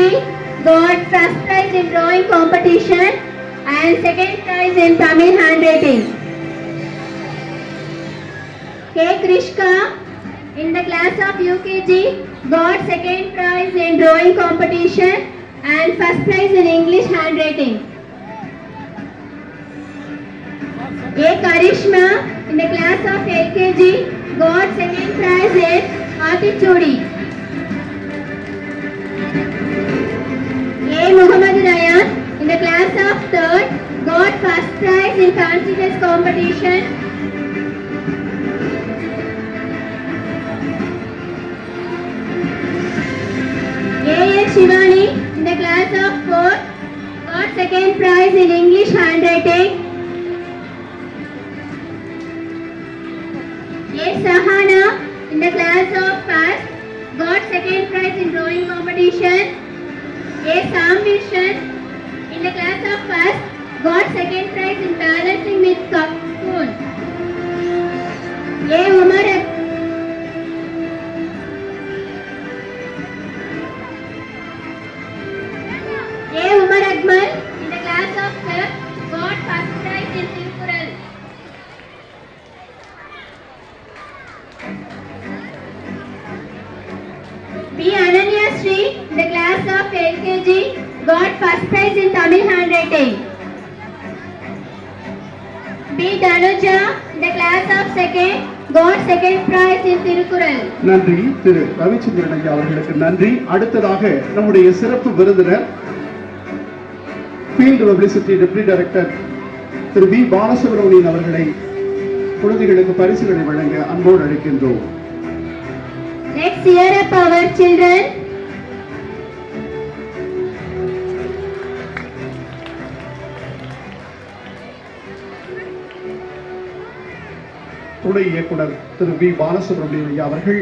E: got first prize in drawing competition and second prize in Tamil handwriting. K. Krishka in the class of UKG got second prize in drawing competition and first prize in English handwriting. A. Karishma in the class of LKG got second prize in Attitude. A. Muhammad Rayan in the class of 3rd got first prize in fancy dress competition. A. Shivani in the class of 4th got second prize in English handwriting. A. Sahana in the class of 1st got second prize in drawing competition. A. Sam Vishan in the class of 1st got second prize in balancing with spoon. A. Umar Akmal in the class of 5th got first prize in Tirukural. B. Ananya Sri in the class of LKG got first prize in Tamil handwriting. B. Danuja in the class of 2nd got second prize in Tirukural.
F: நன்றி திரு ரவிச்சந்திரன் ஐயா அவர்களுக்கு நன்றி. அடுத்ததாக நம்முடைய சிறப்பு விருந்தினர் field publicity deputy director திரு B Balasubramanian அவர்களை குழந்தைகளுக்கு பரிசுகளை வழங்க அன்போடு அழைக்கின்றோம்.
E: Let's cheer up our children.
F: துணை இயக்குனர் திரு பி பாலசுப்ரமணியன் ஐயா அவர்கள்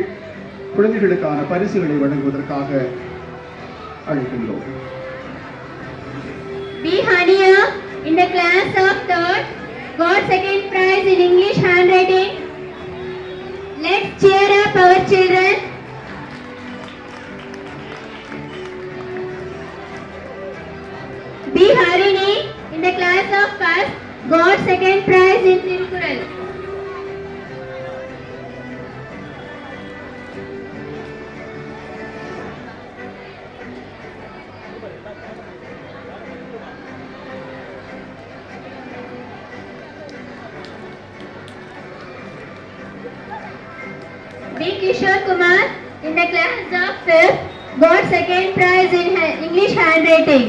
F: குழந்தைகளுக்கான பரிசுகளை வழங்குவதற்காக அழைக்கின்றோம்.
E: B. Hania in the class of 3rd got second prize in English handwriting. Let's cheer up our children. B. Harini in the class of 1st got second prize in Tirukural. B. Kishore Kumar in the class of 5th got second prize in English handwriting.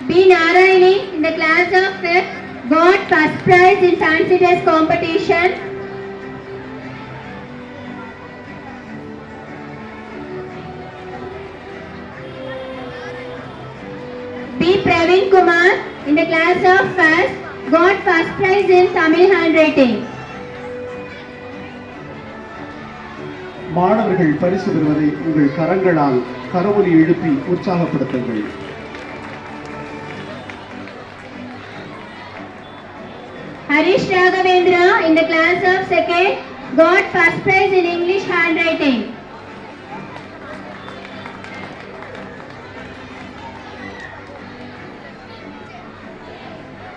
E: B. Narayani in the class of 5th got first prize in fancy dress competition. B. Praveen Kumar in the class of 1st got first prize in Tamil handwriting.
F: மாணவர்கள் பரிசு பெறுவதை உங்கள் கரங்களால் கரவொலி எழுப்பி உற்சாகப்படுத்துங்கள்.
E: Harish Raghavendra in the class of 2nd got first prize in English handwriting.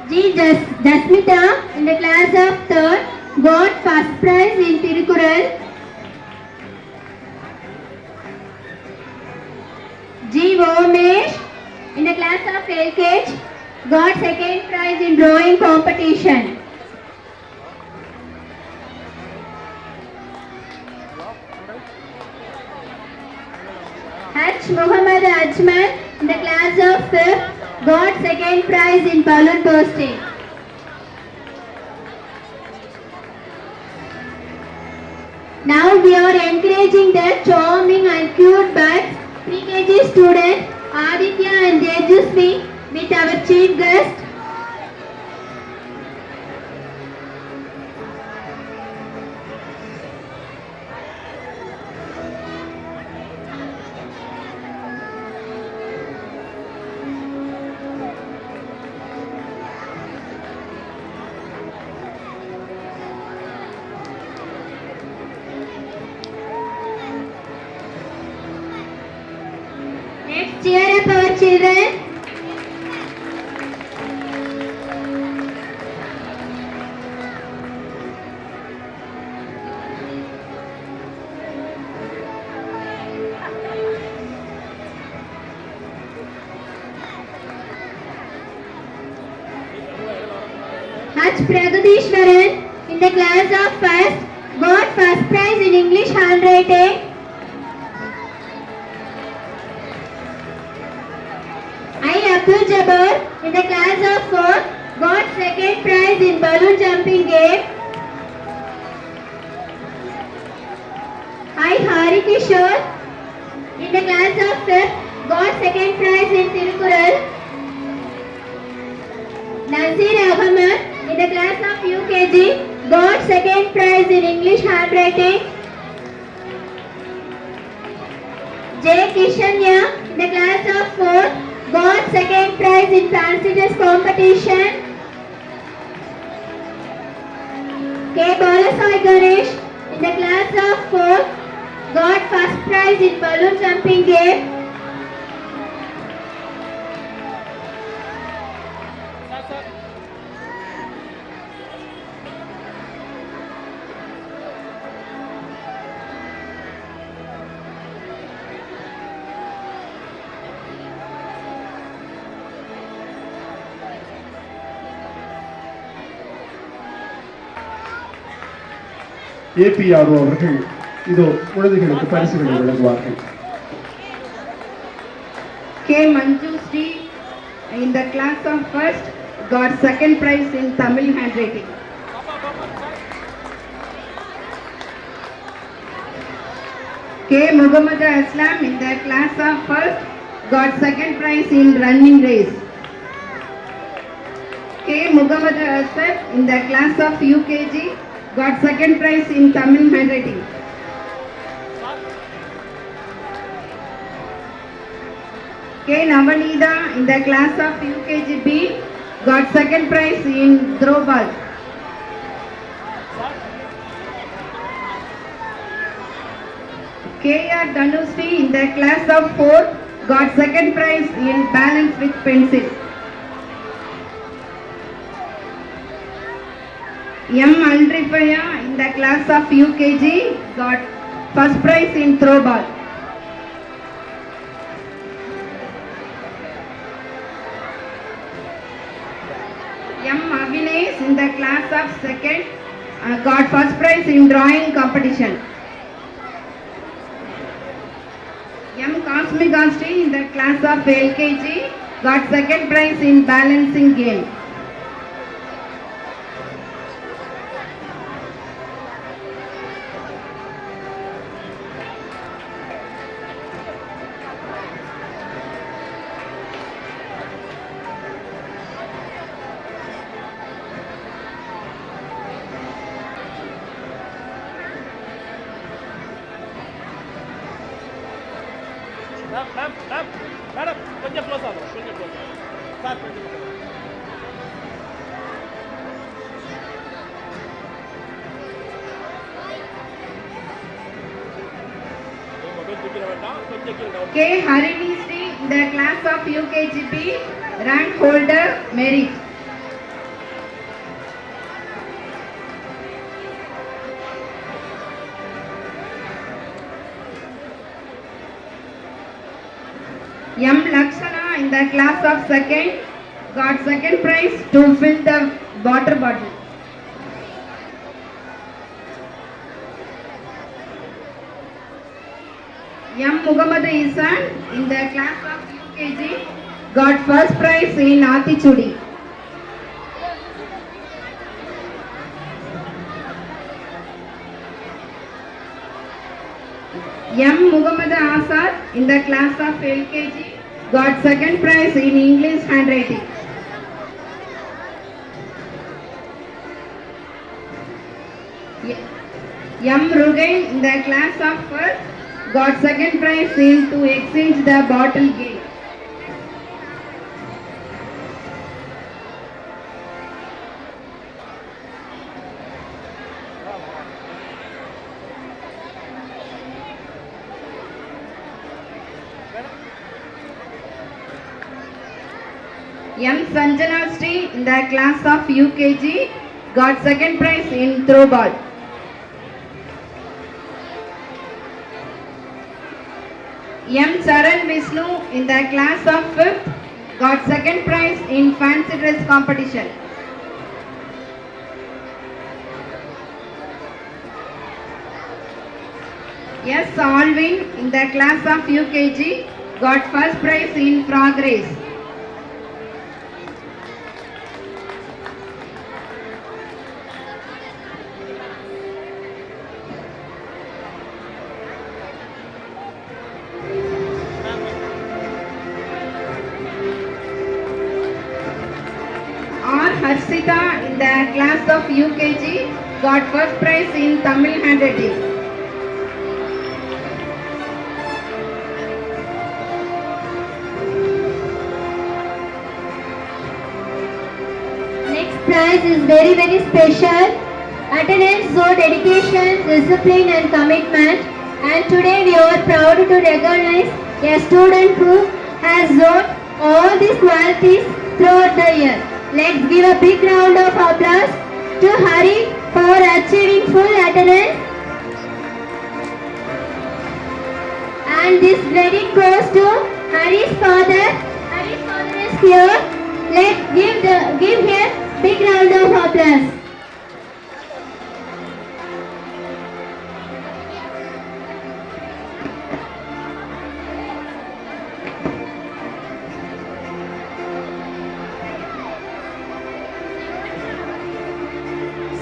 E: G. Jasmita in the class of 3rd got first prize in Tirukural. G. Vomesh in the class of LKG got second prize in drawing competition. H. Muhammad Ajmal in the class of 5th got second prize in balloon bursting. Now we are encouraging the charming and cute buds pre-KG students Aditya and Tejasvi with our chief guest. Let's cheer up our children. H. Pragadishwaran in the class of 1st got first prize in English handwriting. I. Abdul Jabbar in the class of 4th got second prize in balloon jumping game. I. Hari Kishore in the class of 5th got second prize in Tirukural. Nazir Ahmed in the class of UKG got second prize in English handwriting. J. Kishanya in the class of 4th got second prize in fancy dress competition. K. Balasai Ganesh in the class of 4th got first prize in balloon jumping game.
F: APRO அவர்கள் இதோ குழந்தைகளுக்கு பரிசுகளை வழங்குவார்கள்.
J: K. Manju Sri in the class of 1st got second prize in Tamil handwriting. K. Muhammad Aslam in the class of 1st got second prize in running race. K. Muhammad Asaf in the class of UKG got second prize in Tamil handwriting. K. Navanida in the class of UKGB got second prize in throw ball. K. R. Danusri in the class of 4th got second prize in balance with pencil. M. Andrifaya in the class of UKG got first prize in throw ball. M. Avinash in the class of 2nd got first prize in drawing competition. M. Cosmic Astri in the class of LKG got second prize in balancing game.
K: Madam கொஞ்சம் close ஆகும் கொஞ்சம் close sir கொஞ்சம்
J: K. Harini Sri, the class of UKGP, rank holder merit. M. Lakshana in the class of second got second prize to fill the water bottle. M. Muhammad Isan in the class of UKG got first prize in Atichudi. M. Muhammad Asad in the class of LKG got second prize in English handwriting. M. Rugain in the class of first got second prize in to exchange the bottle game. M. Sanjana Sri in the class of UKG got second prize in throw ball. M. Charan Vishnu in the class of 5th got second prize in fancy dress competition. S. Alvin in the class of UKG got first prize in frog race. Harshita in the class of UKG got first prize in Tamil handwriting.
E: Next prize is very special. Attendance show dedication, discipline and commitment. And today we are proud to recognize a student who has shown all these qualities throughout the year. Let's give a big round of applause to Hari for achieving full attendance. And this credit goes to Hari's father. Hari's father is here. Let's give him big round of applause.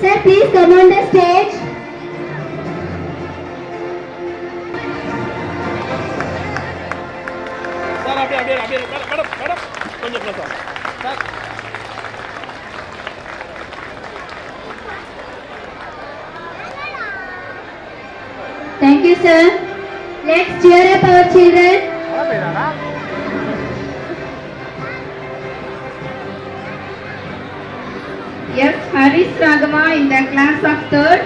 E: Sir, please come on the stage.
K: Sir, madam, கொஞ்சம் close ஆ. Sir.
E: Thank you, sir. Let's cheer up our children.
J: S. Haris Ragama in the class of 3rd.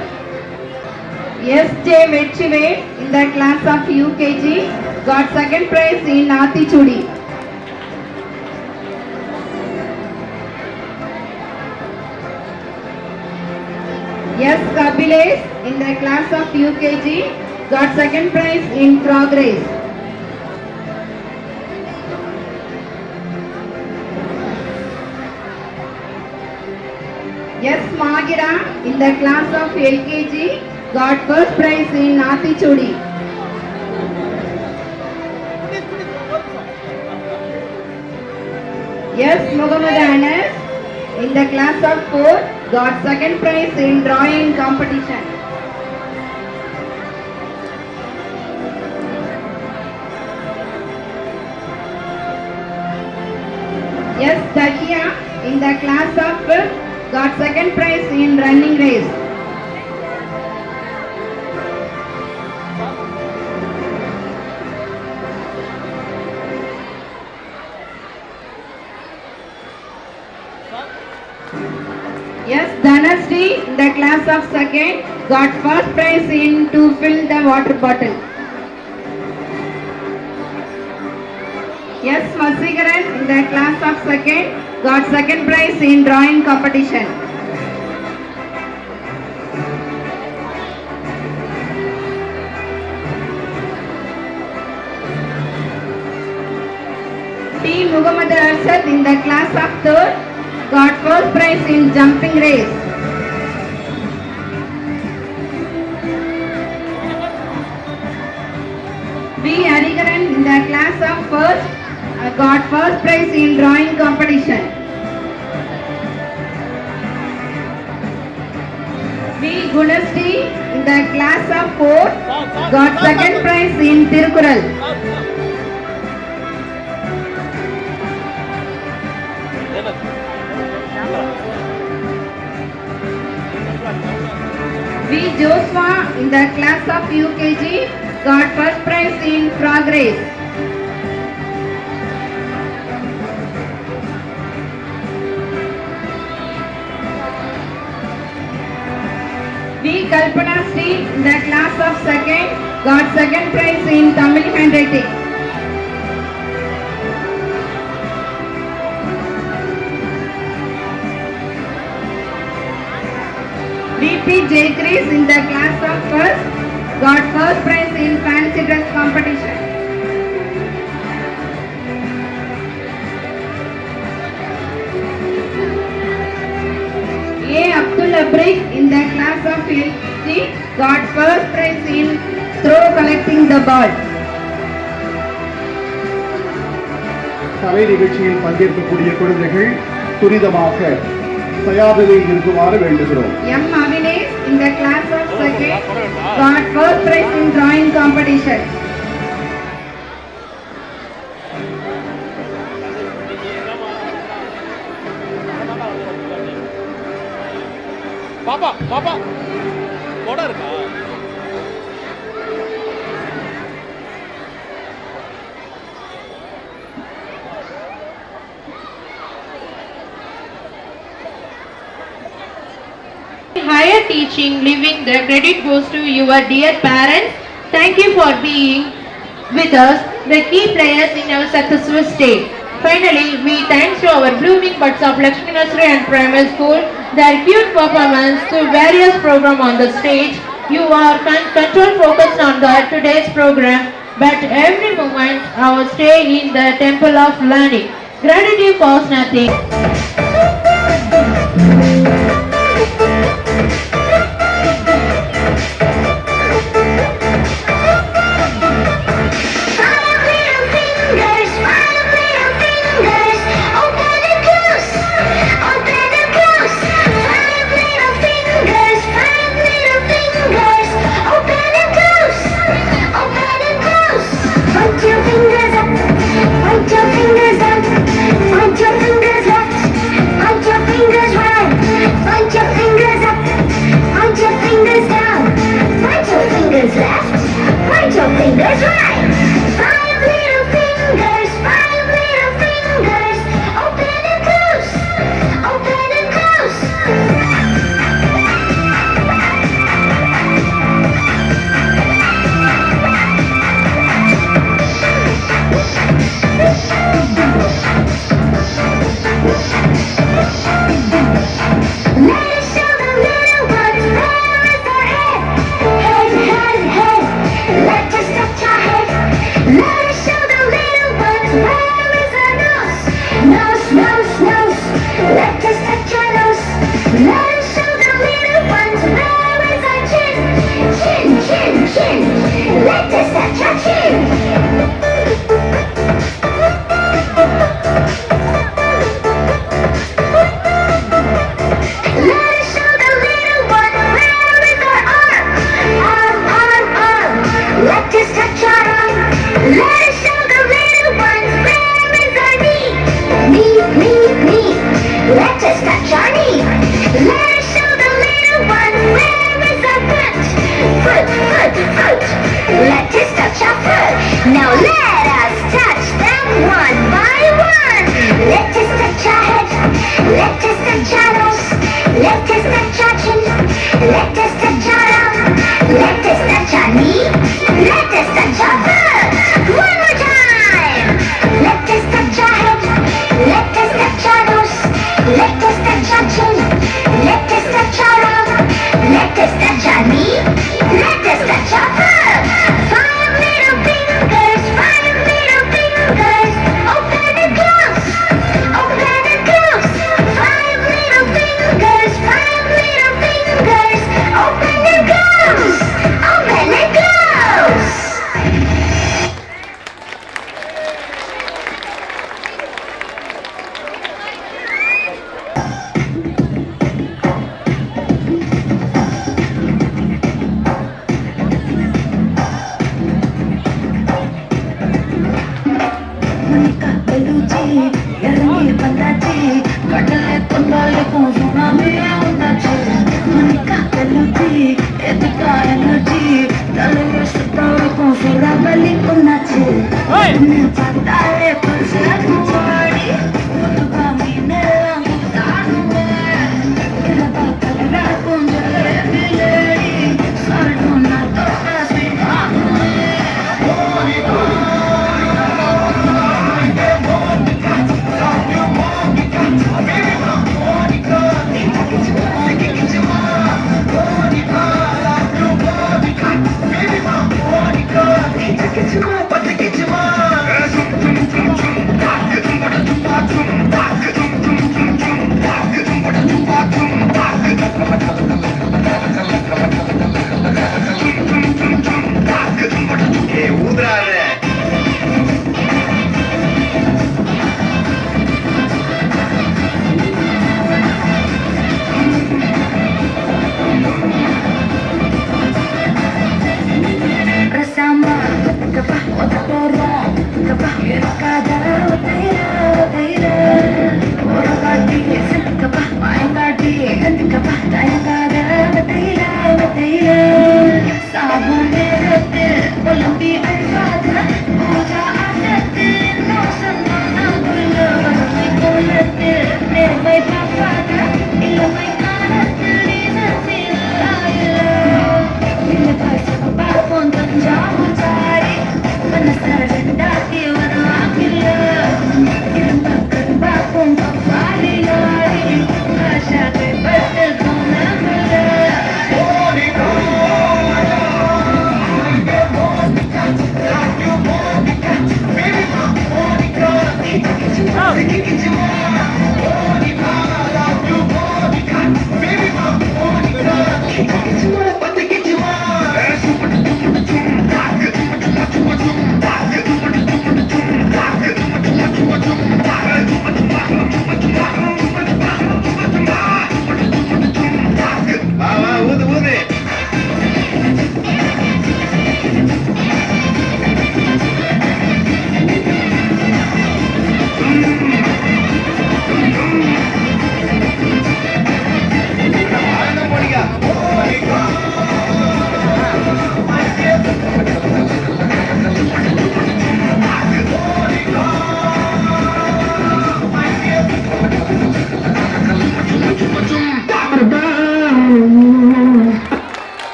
J: S. J. Vechive in the class of UKG got second prize in Atichudi. S. Kabiles in the class of UKG got second prize in frog race. S. Magira in the class of LKG got first prize in Atichudi. S. Muhammad Anas in the class of 4th got second prize in drawing competition. S. Dakia in the class of 5th got second prize in running race. Yes, Dhanasri in the class of 2nd got first prize in to fill the water bottle. Yes, Masigaran in the class of 2nd got second prize in drawing competition. T. Muhammad Arshad in the class of 3rd got first prize in jumping race. B. Hariharan in the class of 1st got first prize in drawing competition. B. Gunasti in the class of 4th got second prize in Tirukural. B. Joshua in the class of UKG got first prize in frog race. B. Kalpana Sri in the class of 2nd got second prize in Tamil handwriting. D.P. Jayakris in the class of 1st got first prize in fancy dress competition. A. Abdul Abrik in the class of LG got first prize in throw collecting the ball.
F: கலை நிகழ்ச்சியில் பங்கேற்கக்கூடிய குழந்தைகள் துரிதமாக தயார் நிலையில் இருக்குமாறு வேண்டுகிறோம்.
J: M. Avinash in the class of 2nd got first prize in drawing competition.
K: பாப்பா பாப்பா கொடை இருக்கா?
L: Higher teaching living, the credit goes to your dear parents. Thank you for being with us, the key players in our successful stay. Finally, we thanks to our blooming buds of Lakshmi Nursery and Primary School, their cute performance to various programs on the stage. You are control focused on today's program, but every moment our stay in the temple of learning. Gratitude costs nothing.
A: Five little fingers, open the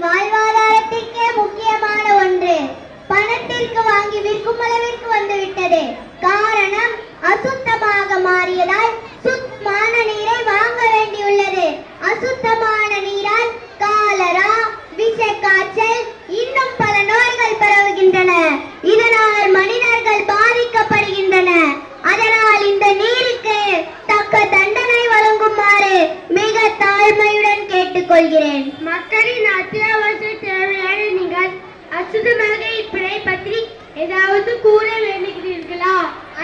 M: வாழ்வாதாரத்திற்கே முக்கியமான ஒன்று பணத்திற்கு வாங்கி விற்கும் அளவிற்கு வந்துவிட்டது. காரணம் அசுத்தமாக மாறியதால் சுத்தமான நீரை வாங்க வேண்டியுள்ளது. அசுத்தமான நீரால் காலரா, விஷக்காய்ச்சல், இன்னும் பல நோய்கள் பரவுகின்றன. இதனால் மனிதர்கள் பாதிக்கப்படுகின்றனர். அதனால் இந்த நீருக்கு தக்க தண்டனை வழங்குமாறு மிக தாழ்மையுடன் கேட்டுக்கொள்கிறேன். மக்களின் அத்தியாவசிய தேவையான நீங்கள் அசுத்தமாக இருப்பதை பற்றி ஏதாவது கூற வேண்டுகிறீர்களா?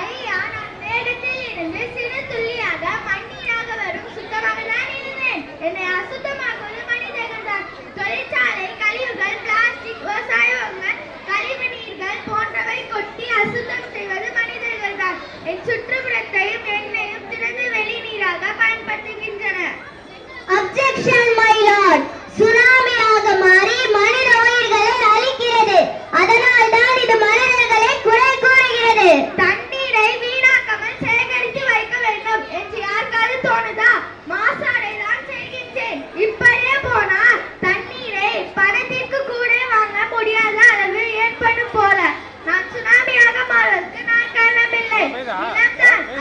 M: ஐயா, நான் வேடத்தில் இருந்து சிறு துள்ளியாக மண்ணீராக வரும் சுத்தமாக தான் இருந்தேன். என்னை அசுத்தமாக்குவது மனிதர்கள் தான். தொழிற்சாலை கழிவுகள், பிளாஸ்டிக், விவசாயங்கள், கழிவு நீர்கள் போன்றவை கொட்டி அசுத்தம் செய்வது மனிதர்கள் தான். என் சுற்றுப்புறத்தையும் எண்ணெயும் திறந்து வெளி நீராக பயன்படுத்துகின்றனர். Objection my Lord. சுனாமியாக மாறி மனித உயிர்களை அழிக்கிறது. அதனால் தான் இது மனிதர்களை குறை கூறுகிறது. தண்ணீரை வீணாக்காமல் சேகரித்து வைக்க வேண்டும் என்று யாருக்காவது தோணுதா? மாசாடை தான் செய்கின்றேன். இப்படியே போனா தண்ணீரை பணத்திற்கு கூட வாங்க முடியாத அளவு ஏற்படும் போல நான் சுனாமியாக மாறுவதற்கு நான் காரணமில்லை.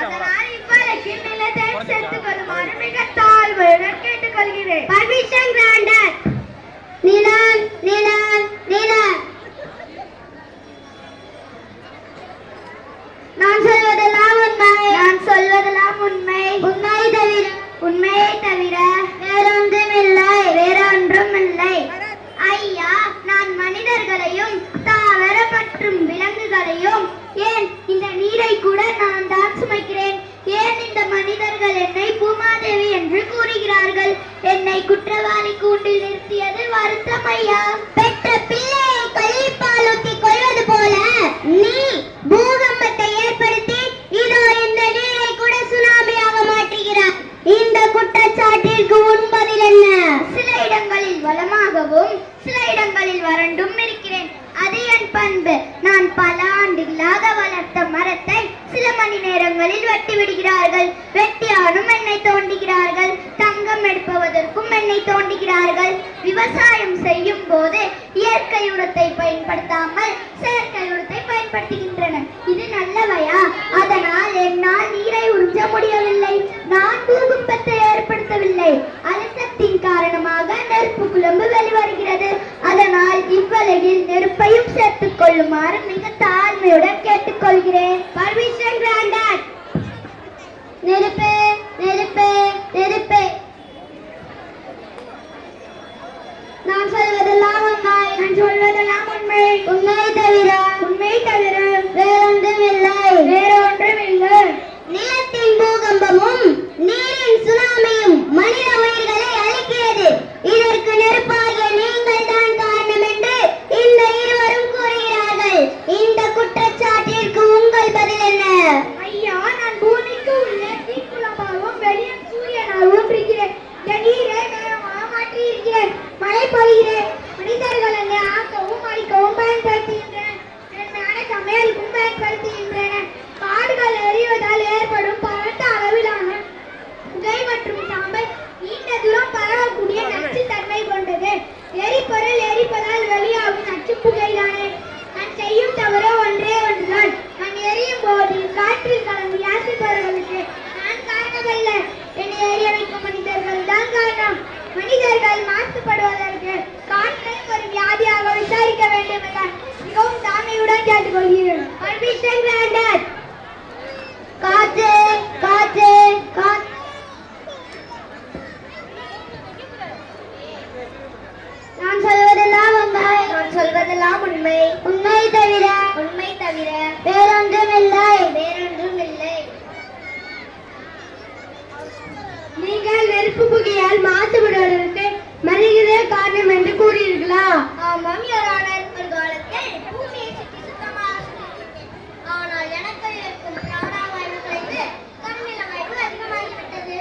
M: அதனால் இவ்வளக்கில் நிலத்தை சேர்த்துக் கொள்ளுமாறு மிக தாழ்வுடன் கேட்டுக்கொள்கிறேன். Permission granted. நிலம் நிலம் நிலம். நான் சொல்வதெல்லாம் உண்மை. நான் சொல்வதெல்லாம் உண்மை. உண்மையை தவிர வேறொன்றும் இல்லை. வேறொன்றும் இல்லை. ஐயா, நான் மனிதர்களையும் தாவர மற்றும் விலங்குகளையும், ஏன் இந்த நீரை கூட நான் தான் சுமைக்கிறேன். ஏன் இந்த மனிதர்கள் என்னை பூமாதேவி என்று கூறுகிறார்கள்? என்னை குற்றவாளி கூண்டில் நிறுத்தியது வருத்தம் ஐயா. பெற்ற பிள்ளையை கள்ளிப்பால் ஊத்தி கொள்வது போல நீ பூகம்பத்தை ஏற்படுத்தி இதோ இடங்களில் வெட்டி விடுகிறார்கள். வெட்டியாலும் எண்ணெய் தோண்டுகிறார்கள். தங்கம் எடுப்பதற்கும் எண்ணெய் தோண்டுகிறார்கள். விவசாயம் செய்யும் போது இயற்கை உரத்தை பயன்படுத்தாமல் செயற்கை உரத்தை பயன்படுத்துகின்றனர். இது நல்லவையா? அதனால் என்னால் நீரை உறிஞ்ச முடியவில்லை. நான் பூகம்பத்தை ஏற்படுத்தவில்லை. அழுத்தத்தின் காரணமாக நெருப்பு குழம்பு வெளிவருகிறது. அதனால் இவ்வளையில் நெருப்பையும் சேர்த்துக் கொள்ளுமாறு மிக தாழ்மையுடன் கேட்டுக்கொள்கிறேன். Permission granted. நெருப்பே நெருப்பே நெருப்பே. நான் சொல்வதெல்லாம் உண்மை. நான் சொல்வதெல்லாம் உண்மை. உண்மை தவிர வேறொன்றும் இல்லை. வேறொன்றும் இல்லை. நிலத்தின் பூகம்பமும் நீரின் சுனாமியும் மனித உயிர்களை அழிக்கிறது. இதற்கு நெருப்பாகிய நீங்கள் தான் காரணம் என்று இந்த இருவரும் கூறுகிறார்கள். இந்த குற்றச்சாட்டிற்கு உங்கள் பதில் என்ன? ஐயா, நான் பூமிக்கு உள்ளே தீக்குளமாகவும் வெளியே சூரியனாகவும் இருக்கிறேன். நீரை வேகமாக மாற்றி இருக்கிறேன். மழை பொழிகிறேன். மனிதர்கள் என்னை ஆக்கவும் அழிக்கவும் பயன்படுத்துகின்றன. சமையலுக்கும் பயன்படுத்துகின்றன. காடுகள் எரிவதால் ஏற்படும் பரந்த அளவிலான புகை மற்றும் சாம்பல் நீண்ட தூரம் பரவக்கூடிய நச்சுத்தன்மை கொண்டது. எரிபொருள் எரிப்பதால் வெளியாகும் நச்சு புகைதானே. நான் செய்யும் தவறு ஒன்றே ஒன்றுதான். நான் எரியும் போது காற்றில் கலந்து யாசிப்பவர்களுக்கு நான் காரணமல்ல. என்னை எரிய வைக்கும் மனிதர்கள் தான் காரணம். மனிதர்கள் மாசுபடுவதற்கு காற்றை ஒரு வியாதியாக விசாரிக்க வேண்டும் என மிகவும் தாழ்மையுடன் கேட்டுக்கொள்கிறேன். Permission granted. காற்று காற்று காற்று. நான் சொல்வதெல்லாம் உண்மை. நான் சொல்வதெல்லாம் உண்மை. உண்மை தவிர வேறொன்றும் இல்லை. வேறொன்றும் இல்லை. நீங்கள் நெருப்பு புகையால் மாசுபடுவதற்கு மனிதரே காரணம் என்று கூறுகிறீர்களா? ஆமாம் யுவர் ஆனர். ஒரு காலத்தில் பூமியை சுற்றி சுத்தமாக ஆனால் எனக்கு இருக்கும் பிராணவாயு குறைந்து கண்ணில வாயு அதிகமாகிவிட்டது.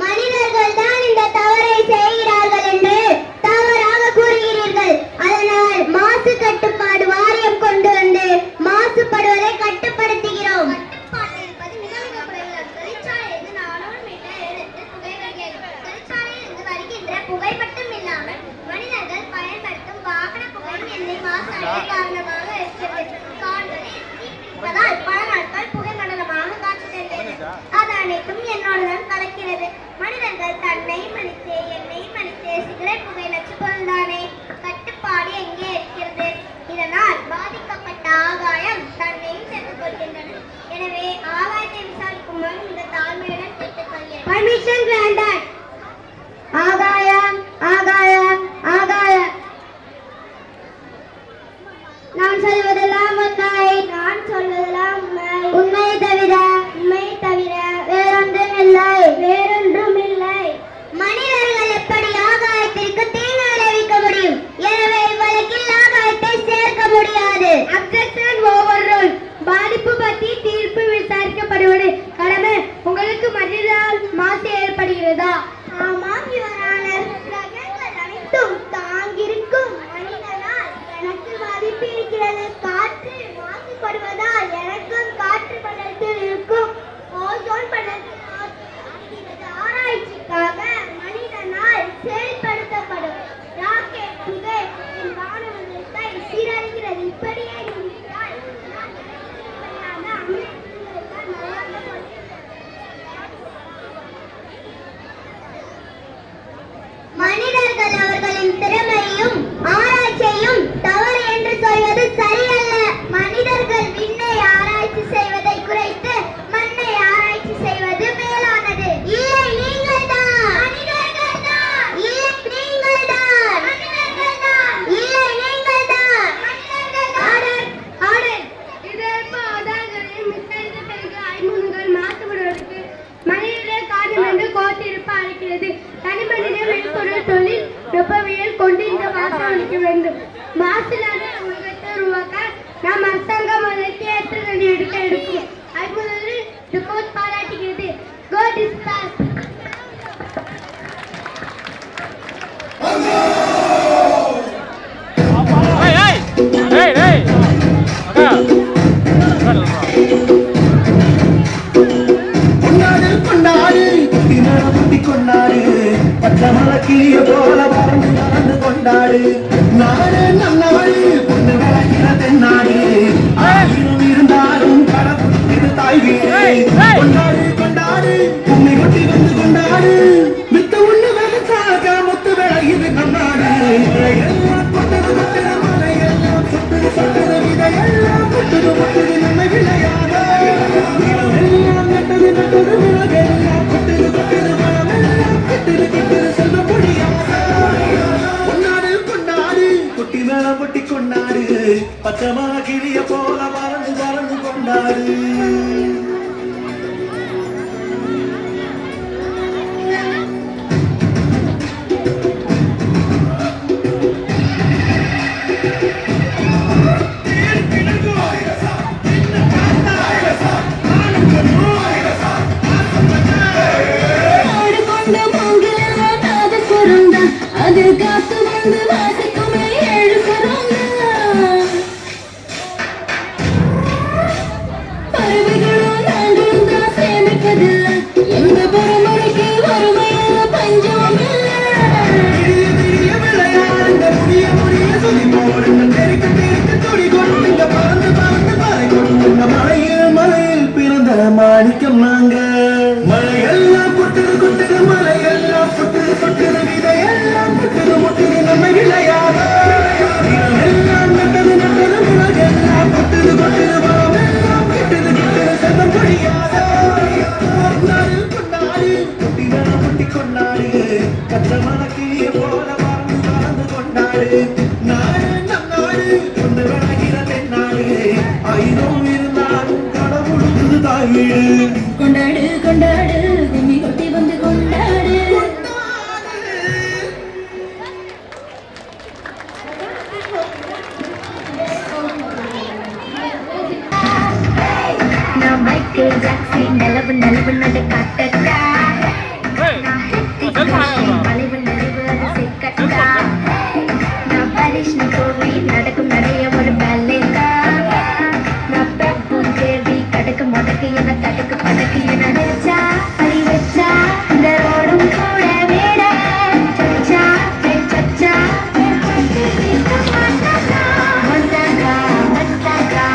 M: மனிதர்கள் தான் இந்த தவறை செய்கிறார்கள் என்று தவறாக கூறுகிறீர்கள். அதனால் மாசு கட்டுப்பாடு வாரியம் கொண்டு வந்து மாசுபடுவதை கட்டுப்படுத்துகிறோம். கட்டுப்பாடு இருப்பது மிக மிக குறைவு. தொழிற்சாலையிலிருந்து 400 மீட்டர் இடத்தில் புகை வருகிறது. தொழிற்சாலையிலிருந்து வருகின்ற புகை மட்டும் இல்லாமல் மனிதர்கள் பயன்படுத்தும் வாகன புகையும் எண்ணெய் மாசடைய காரணமாக இருக்கிறது. காடுகளில் தீப்பிடிப்பதால் பல நாட்கள் புகை மண்டலமாக காட்சி தருகிறது. அது அனைத்தும் என்னோடுதான் கலக்கிறது. மனிதர்கள் தன்னையும் அளித்தே எண்ணெயும் அளித்தே சிகரெட் புகை நச்சு பொருள்தானே. கட்டுப்பாடு எங்கே இருக்கிறது? இதனால் பாதிக்கப்பட்ட ஆகாயம் தன்னையும் சேர்த்துக் கொள்கின்றன. எனவே ஆகாயத்தை விசாரிக்கும் போது இந்த தாழ்மையுடன் கேட்டுக்கொள்கிறேன். Permission granted. ஆகாயம் ஆகாயம் ஆகாயம். நான் சொல்வதெல்லாம் உண்மை. நான் சொல்வதெல்லாம் உண்மை. உண்மை தவிர வேறொன்றும் இல்லை. வேறொன்றும் இல்லை. மனிதர்கள் எப்படி ஆகாயத்திற்கு தீங்கு விளைவிக்க முடியும்? எனவே இவ்வழக்கில் ஆகாயத்தை சேர்க்க முடியாது. அப்ஜெக்ஷன் ஓவர்ரூல். பாதிப்பு பற்றி தீர்ப்பு விசாரிக்கப்படுவது கடமை. உங்களுக்கு மனிதனால் மாசு ஏற்படுகிறதா? ஆமாம் யுவர் ஆனர். கிரகங்கள் அனைத்தும் தாங்கிருக்கும் மனிதனால் எனக்கு பாதிப்பு இருக்கிறது. காற்று மாசுபடுவதால் எனக்கும் காற்று படலத்தில் இருக்கும் ஓசோன் படலத்தில் ஆராய்ச்சிக்காக மனிதனால் செயல்படுத்தப்படும் ராக்கெட் புகை என் வானமண்டலத்தை சீரழிக்கிறது. இப்படியே நீடித்தால் மனிதர்கள் அவர்களின் திறமையும் ஆராய்ச்சியையும் தவறு என்று சொல்வது சரியல்ல. மனிதர்கள் விண்ணை ஆராய்ச்சி செய்வதை குறைத்து மண்ணை ஆராய்ச்சி செய்வது மேலானது. இல்லை நீங்கள் தான். மனிதர்கள் தான். இல்லை நீங்கள் தான். மனிதர்கள் தான். இல்லை நீங்கள் தான். மனிதர்கள் தான். Order order. இதற்கு ஆதாரங்களில் மித்தென்று பிறகு ஐமுன்கள் மாசுபடுவதற்கு மனிதரே காரணம் என்று கோட்டிருப்பு அழைக்கிறது. தனிமனித மென்பொருள் தொழில் வெப்பவியல் கொண்டு இந்த மாசு அளிக்க வேண்டும். மாசிலான உலகத்தை உருவாக்க நாம் அரசாங்கம் அதற்கு ஏற்ற நடவடிக்கை எடுக்கும். ஐமுதலில் ரிப்போர்ட் பாராட்டுகிறது. கோ டிஸ்பாஸ்.
K: Hey, hey, hey!
N: கிளிய போல பறந்து பறந்து கொண்டாடு நாடு நல்ல வழி கொண்டு விளக்கிற தென்னாடு ஆயிரம் இருந்தாலும் கடவுள் இது தாய் வீடு கொண்டாடு கொண்டாடு உண்மை கொட்டி வந்து கொண்டாடு வித்த உள்ள விளக்காக முத்து விளையுது கண்ணாடு எல்லாம் கொட்டது கொட்டது மலை எல்லாம் சுட்டுது சுட்டுது விதையெல்லாம் கொட்டது கொட்டது நம்மை விளையாட எல்லாம் நட்டது நட்டது விலகெல்லாம் கொட்டது கொட்டது மனமெல்லாம் கொட்டது கொட்டது செல்வ பொடியாக கொண்டாடு கொண்டாடு குட்டி மேளம் கொட்டி கொண்டாடு பச்சமா கிளிய போல பறந்து பறந்து கொண்டாடு
O: அது காத்து வந்து வாசிக்குமே 7 சரங்க பறவைகளும் நாங்களும் தான் சேமிப்பதில்லை எந்த பரம்பரைக்கு வறுமையில்ல பஞ்சம் இல்லை
N: விளையாடுங்க முடிய முடிய சொல்லி போடுங்க தெரிக்க தெரிக்க துடி கொடுங்க பறந்து பறந்து பறை கொடுங்க மலையில் மலையில் பிறந்த மாணிக்கம் நாங்க மலையெல்லாம் கொட்டுது கொட்டுது மலையெல்லாம் கொட்டுது கொட்டுது விதையெல்லாம் கொட்டுது முட்டுது நம்ம விளையாட எல்லாம் நட்டது நட்டது உலகெல்லாம் கொட்டுது கொட்டுது மரமெல்லாம் கொட்டுது கொட்டுது செல்வம் பொழியாத கொண்டாடு கொண்டாடு கொட்டி வேணா கொட்டி கொண்டாடு கச்சமான கிளிய போல பறந்து பறந்து கொண்டாடு நாடு நம் நாடு கொண்டு விளக்கிற தென்னாடு ஆயிரம் இருந்தாலும் கடவுளுக்கு தாய் வீடு
O: கொண்டாடு கொண்டாடு கும்மி கொட்டி வந்து கொண்டாடு
M: நான் மைக்கேல் ஜாக்சன் நிலவு நிலவு நடு காட்டட்டா வளைவு நெளிவு அது சிக்கட்டா நான் பரிஷ்ணு கோவி நடக்கும் நடைய ஒரு பேலேட்டா நான் பிரபு தேவி கடுக்கு முடக்கு என தடுக்கு படக்கு என நினைச்சா அடி வச்சா இந்த ரோடும் கூட வீட சச்சா சச்சா வந்தாக்கா வந்தாக்கா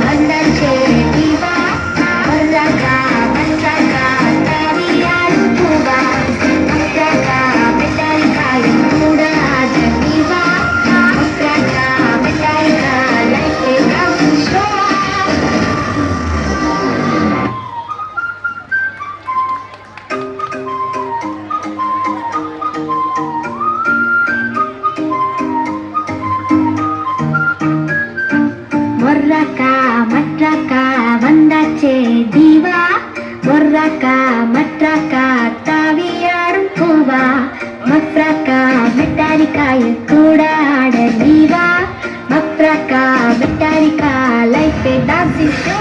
M: வந்தாச்சே தீவா வந்தாக்கா மற்றாக்கா தாவியாரும் பூவா வந்தாக்கா மிட்டாய் காய் கூட ஆஜ தீவா வந்தாக்கா மிட்டாய் காய் லைஃப் டான்சிங் ஷோ மொர்ராக்கா மற்றாக்கா வந்தாச்சே தீவா மொர்ராக்கா மற்றாக்கா தாவியாரும் பூவா மப்ராக்கா மிட்டாரிக்காய கூட ஆட தீவா மப்ராக்கா மிட்டாரிக்கா லைஃப் டான்சிங் ஷோ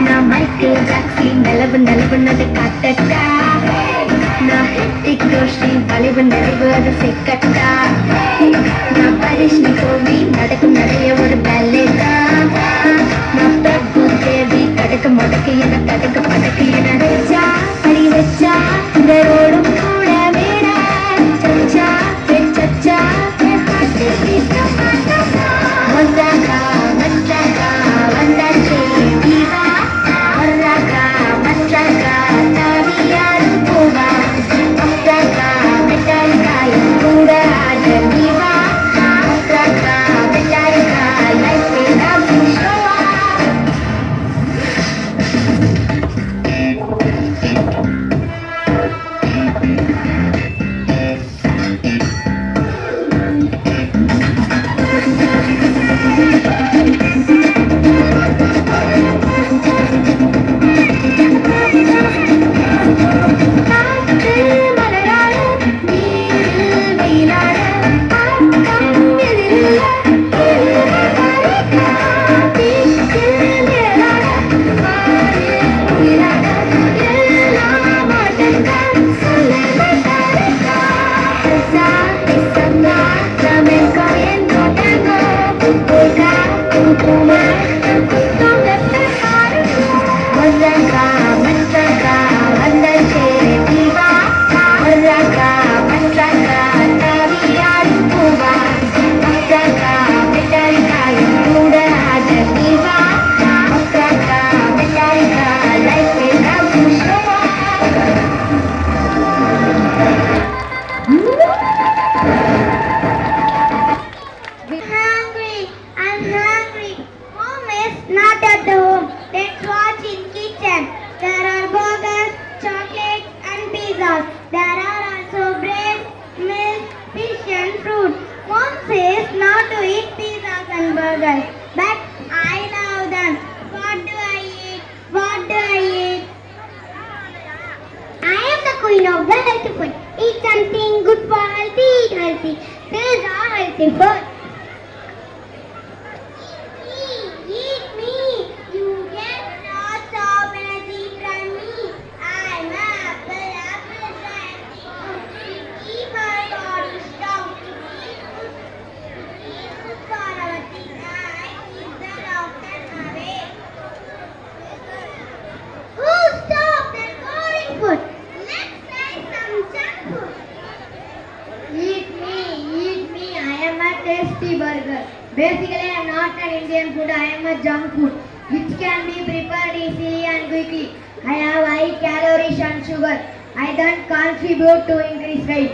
M: நான் மைக்கேல் ஜாக்சன் நிலவு நிலவு நடு காட்டட்டா நான் ஹிட்டிக் ரோஷின் வளைவு நெளிவு அது சிக்கட்டா நான் பரிஷ்ணு கோவி நடக்கும் நடைய ஒரு பேலேட்டா நான் பிரபு தேவி கடுக்கு முடக்கு என தடுக்கு படக்கு என நினைச்சா அடி வச்சா இந்த ரோடும் கூட வீட சச்சா சச்சா வந்தாக்கா வந்தாக்கா வந்தாச்சே தீவா வந்தாக்கா But I love them. What do I eat? What do I eat? I am the queen of the healthy food. Eat something good for healthy, eat healthy. These are healthy food. Eat me. You get lots of energy from me. I'm apple giant. We keep our body strong. Eat food for our teeth. Who stopped that boring food? Let's try some junk food. Eat me, I am a tasty burger. Basically, I am not an Indian food, I am a junk food, which can be prepared easily and quickly. I have high calories and sugar. I don't contribute to increase weight.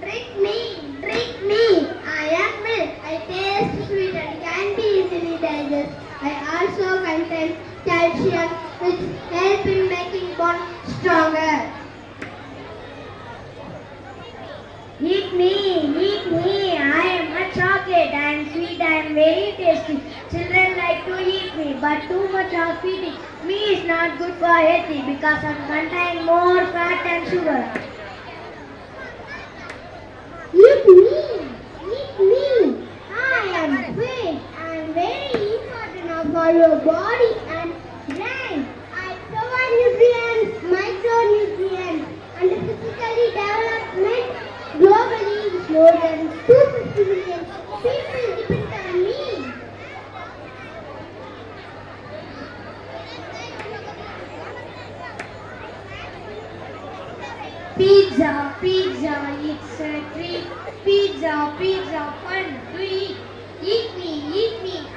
M: Drink me. I am milk. I taste sweet and can be easily digested. I also contain calcium, which helps in making bones stronger. Eat me. I am a chocolate. I am sweet. I am very tasty. Children like to eat me, but too much of eating me is not good for healthy because I contain more fat and sugar. Eat me. I am fit. I am very important for your body and brain. I provide nutrients, micronutrients, and physically development globally is more than 250 million people depend on me. Pizza, it's a treat. Pizza, fun to eat. Eat me.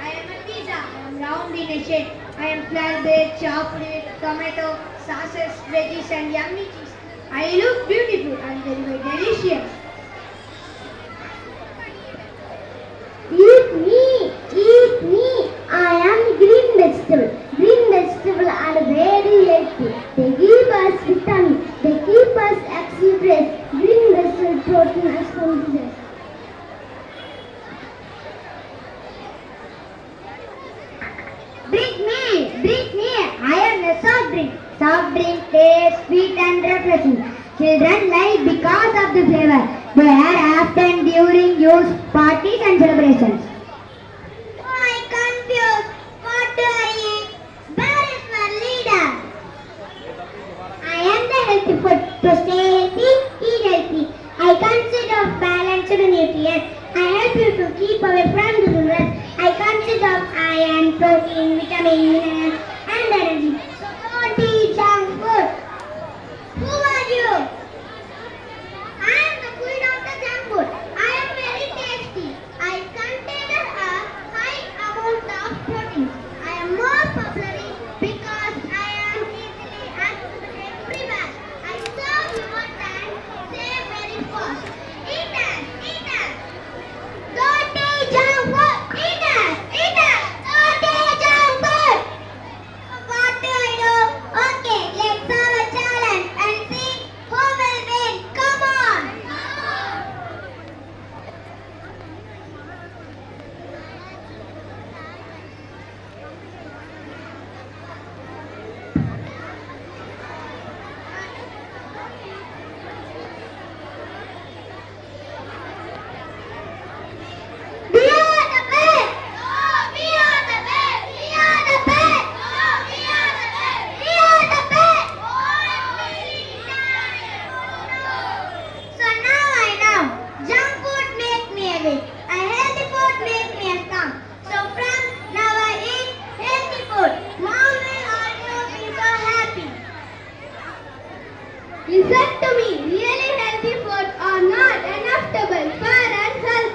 M: I am a pizza. I am round in a shape. I am flatbread, chocolate, tomato, sauces, veggies, and yummy cheese. I look beautiful and very delicious. Eat me. I am green vegetable. Green vegetable are very healthy. They give us vitamin. They keep us active. Green vegetable protein is considered. Drink me. I am a soft drink. Soft drink tastes sweet and refreshing. Children like because of the flavor. They are often during youth parties and celebrations. I confused. What do I eat? Where is my leader? I am the healthy food. To stay healthy, eat healthy. I consist of balanced nutrients. I help you to keep away from diseases. I consist of iron, protein, vitamin, minerals, and energy. So don't eat junk food. Who are you? I am the queen of the junk food. I am very tasty. I contain a high amount of protein. I am more popular because I am easily accessible everywhere. I serve you one time, say very fast. Eat us. Don't eat junk food. Eat us. Don't eat junk food.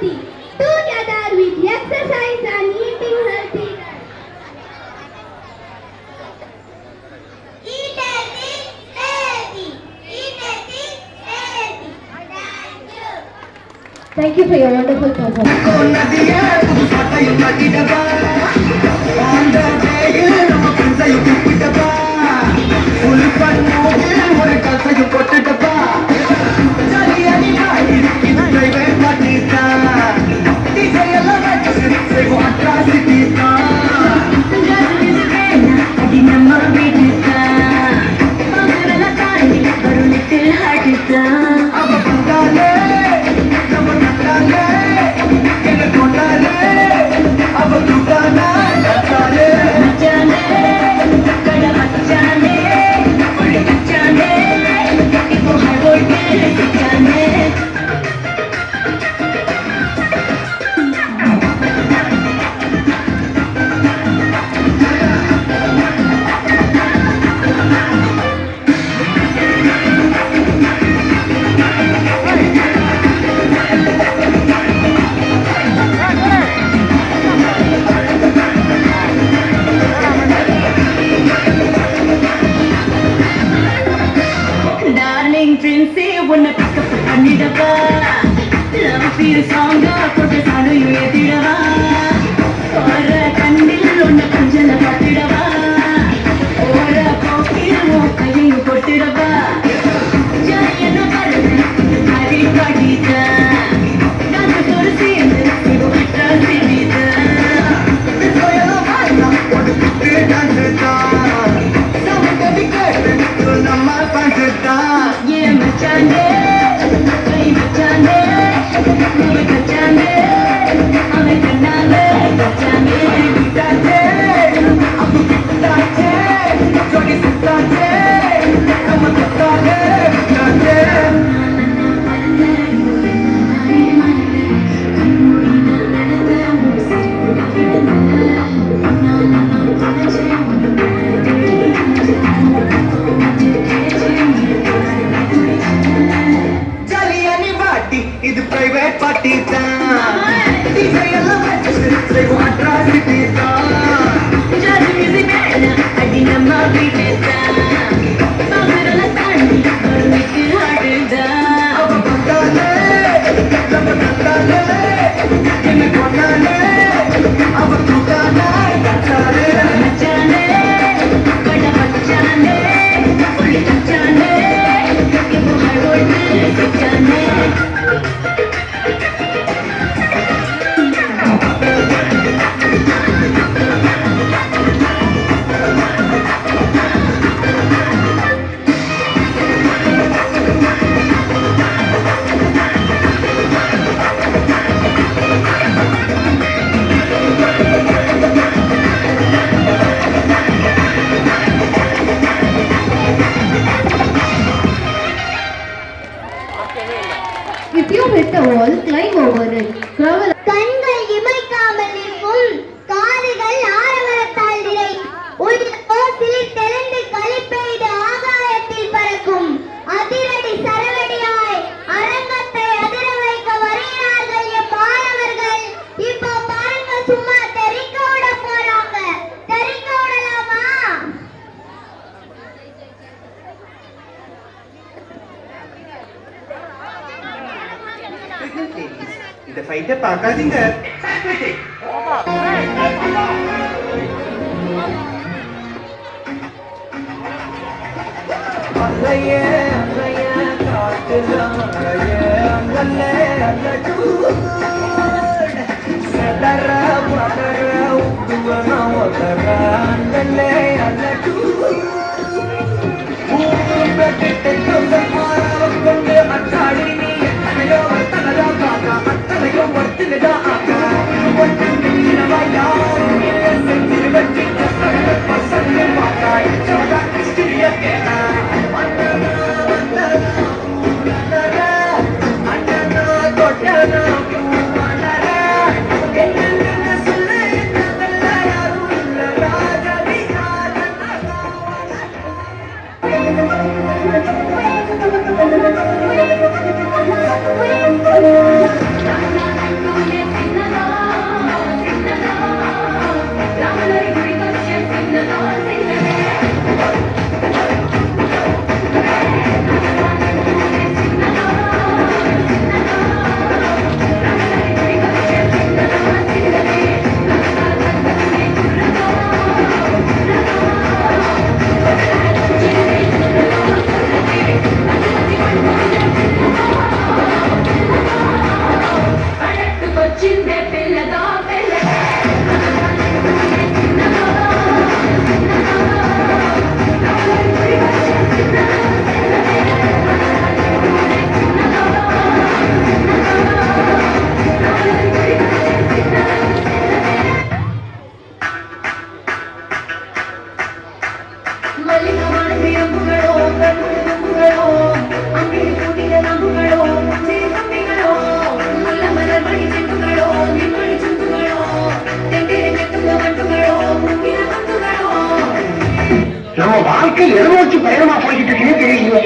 M: healthy. Together with exercise and eating healthy. Eat healthy, stay healthy. Eat healthy, stay healthy. Thank you.
C: Thank you for your wonderful performance. If you hit the wall, climb over it. Travel.
M: கண்கள் இமைக்காமல் நிற்கும், காதுகள் ஆரவரத்தால் நிறை, உயிரோ சிலிர்த்தெழுந்து களிப்பெய்து ஆகாயத்தில் பறக்கும். அதிரடி சரவடியாய் அரங்கத்தை அதிர வைக்க வருகிறார்கள் எம் மாணவர்கள். இப்போ பாருங்க, சும்மா தெறிக்க விட போறாங்க. தெறிக்க விடலாமா?
H: இந்த ஃபைட்டை பார்க்காதீங்க. அலையே அலையே காட்டுல மழையே அங்கல்லே அலடு சதர பதர உடுவன ஒதர அங்கல்லே அலடு ஊருபெட்டே தொங்க மாறவ கொண்டு அட்டாடி நீ எத்தனையோ வர்த்தனதா காக்கா அத்தனையோ வர்த்தினதா ஆக்கா ஒட்டு நிலவாயா செஞ்சிரு வெட்டி பசங்க பாக்கா சோடா கிஸ்டிய கேனா
M: Thank you.
N: நம்ம வாழ்க்கை எதை நோக்கி பயணமா போய்கிட்டு இருக்குன்னு தெரியல.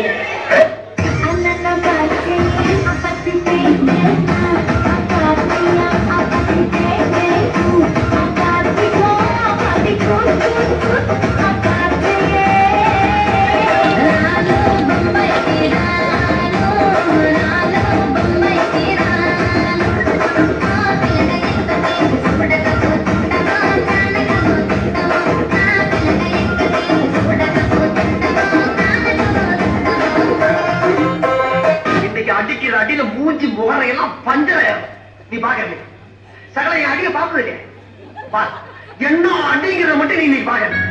N: அடிக்கிற அடியில மூஞ்சி முகரையெல்லாம் பஞ்சர நீ பாக்க சகல அடிக்க பாக்குறது என்ன அடிங்கிறத மட்டும் நீ பாக்க.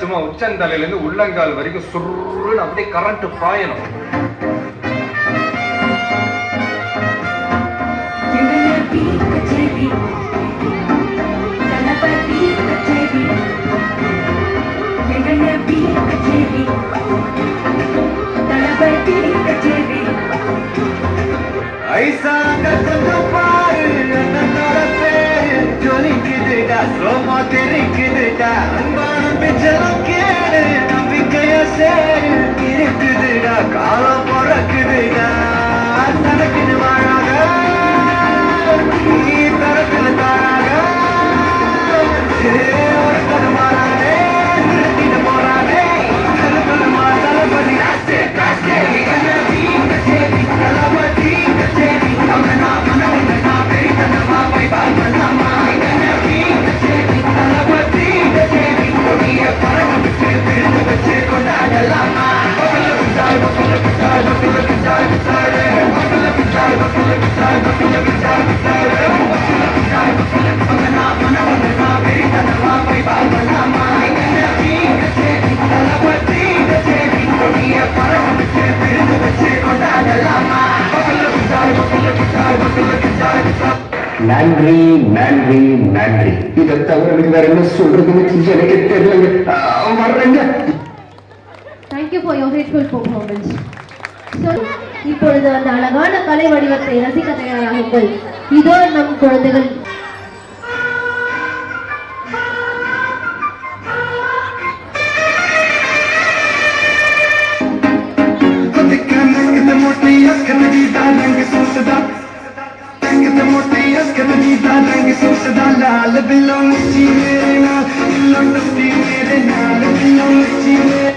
P: சும்மா உச்சந்தலையில இருந்து உள்ளங்கால் வரைக்கும் சுருன்னு அப்படியே கரண்ட் பாயணும். ஐசா பாரு ஜொலிக்குதுடா சோமா தெரிக்குதுடா பிச்சலம் கேடு நம்பிக்கைய சேரு இருக்குதுடா காலம் பிறக்குதுடா தனக்குன்னு வாழாக நீ தரத்துல தாராக மாறானே போறானே தளபதி
N: நன்றி நன்றி நன்றி. இதை தவிர வேற என்ன சொல்றதுன்னு எனக்கு தெரியலங்க. வர்றேங்க.
C: Thank you for your grateful performance. So, இப்பொழுது அந்த அழகான கலை வடிவத்தை ரசிக்க தயாராகுங்கள். இதோ நம் குழந்தைகள்.
N: लाल बिलों मिर्ची मेरे नाल बिलों टुट्टी मेरे नाल बिलों मिर्ची मेरे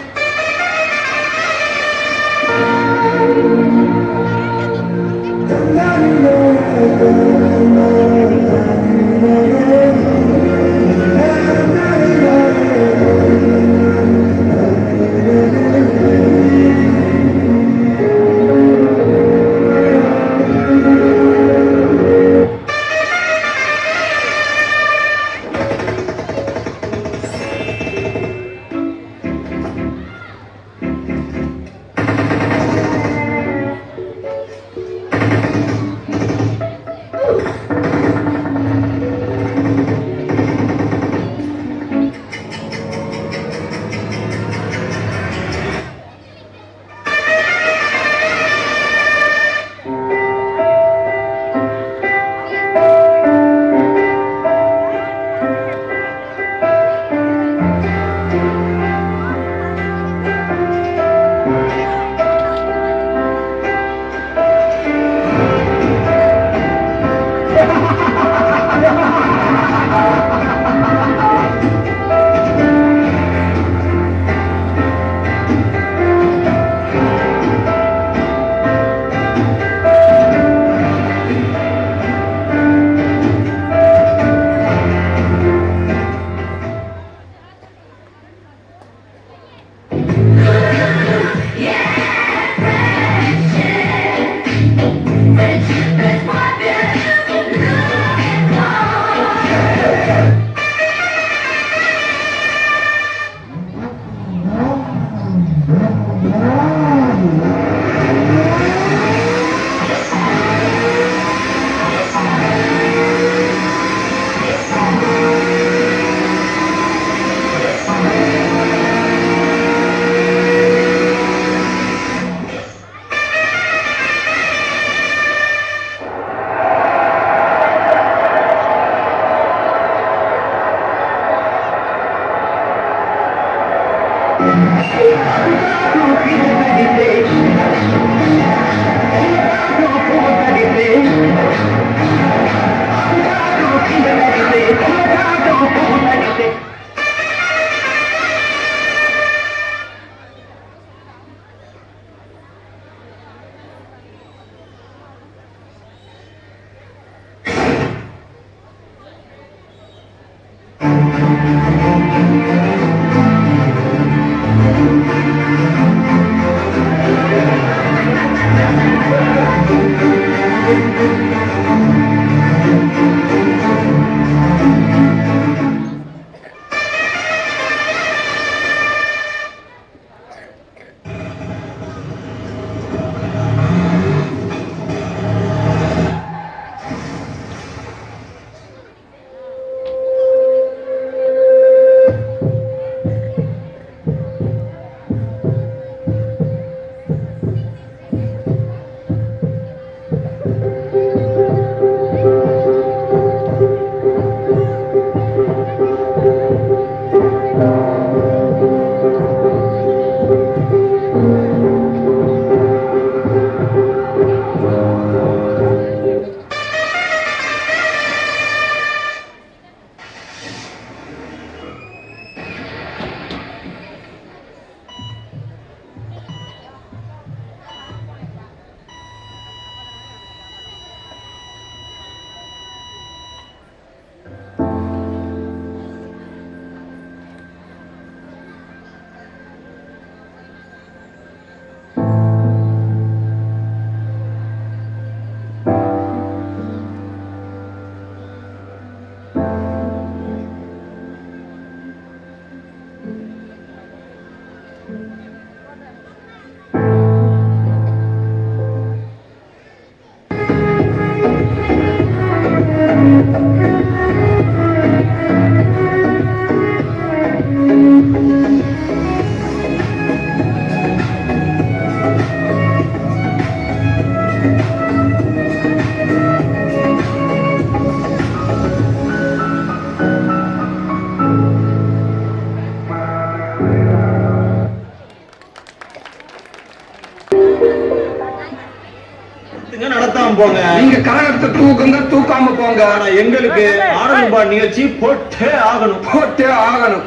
N: நடத்தாம போங்க.
P: நீங்க கரகத்தை தூக்குங்க, தூக்காம போங்க.
N: ஆனா எங்களுக்கு ஆடல்பா நிகழ்ச்சி போட்டே ஆகணும்,
P: போட்டே ஆகணும்.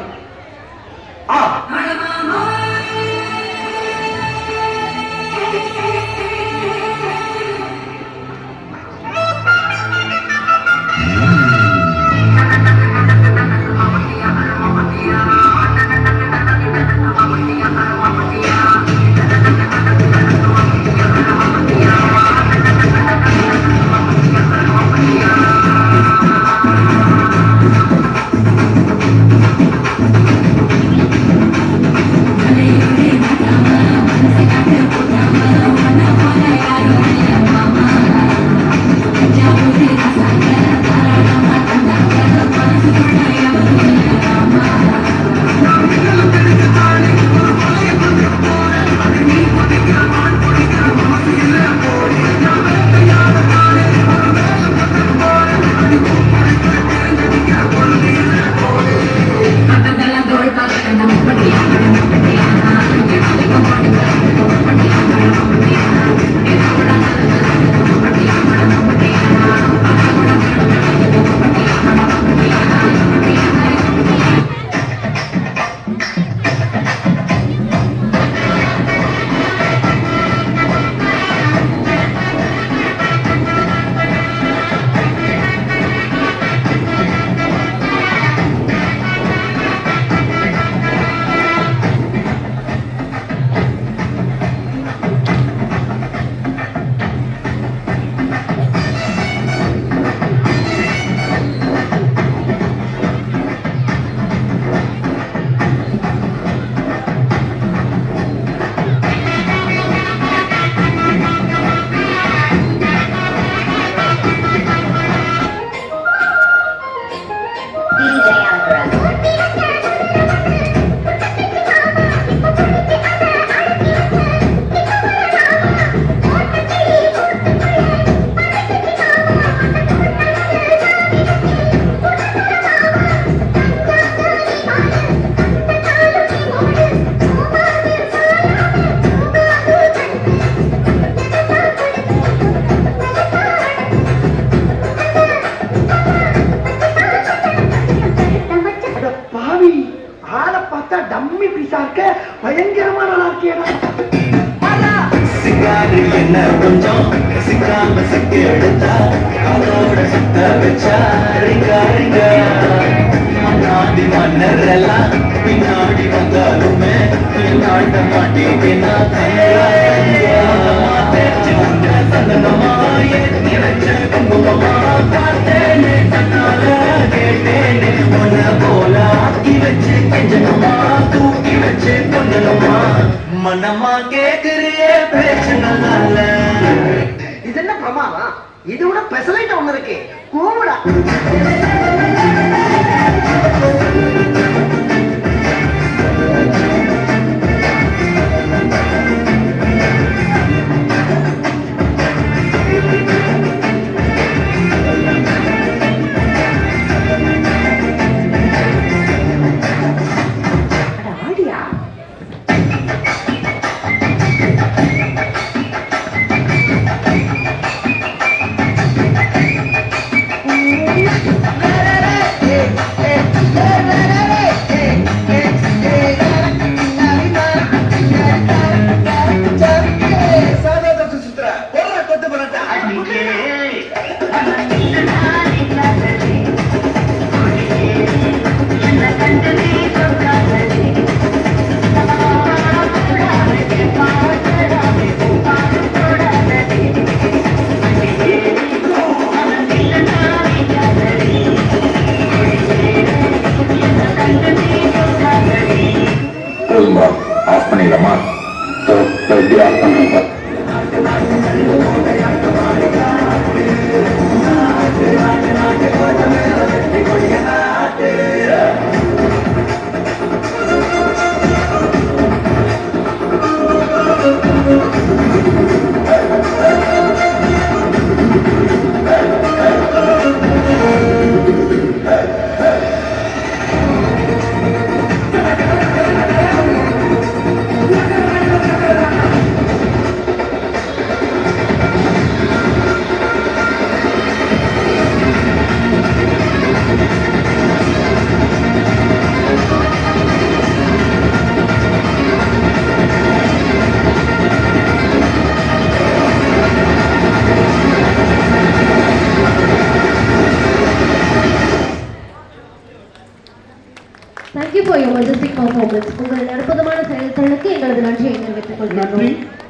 P: ஆ
N: பார்த்தா டம்மி பீஸா இருக்க, பயங்கரமான நல்லா இருக்கியடா. சிங்காரி என்ன கொஞ்சம் சிக்காம சிக்கி எடுத்தா அதோட சுத்த வச்சா ரிங்கா ரிங்கா. மன்னாடி மன்னர் எல்லாம் பின்னாடி வந்தாலுமே நாட்ட மாட்டேன்னா சந்தனமா ஏற்றி வச்ச குங்குமமா பார்த்தேனே கண்ணால கேட்டேனே உன்ன போல ஆக்கி வச்சு கெஞ்சனுமா தூக்கி வச்சு கொண்டனுமா. மனமா கேக்குறியே பேச்சு நல்லா. இது என்ன பிரமாதம்? இது விட பெசலைட் ஒண்ணு இருக்கு, கூவிடா.
Q: ஆஃப் பண்ணிடலாமா? எப்படி ஆஃப் பண்ணுறப்ப
C: Thank you for your majestic performance. உங்களது அற்புதமான செயல்திறனுக்கு எங்களது நன்றியை தெரிவித்துக் கொள்கிறோம்.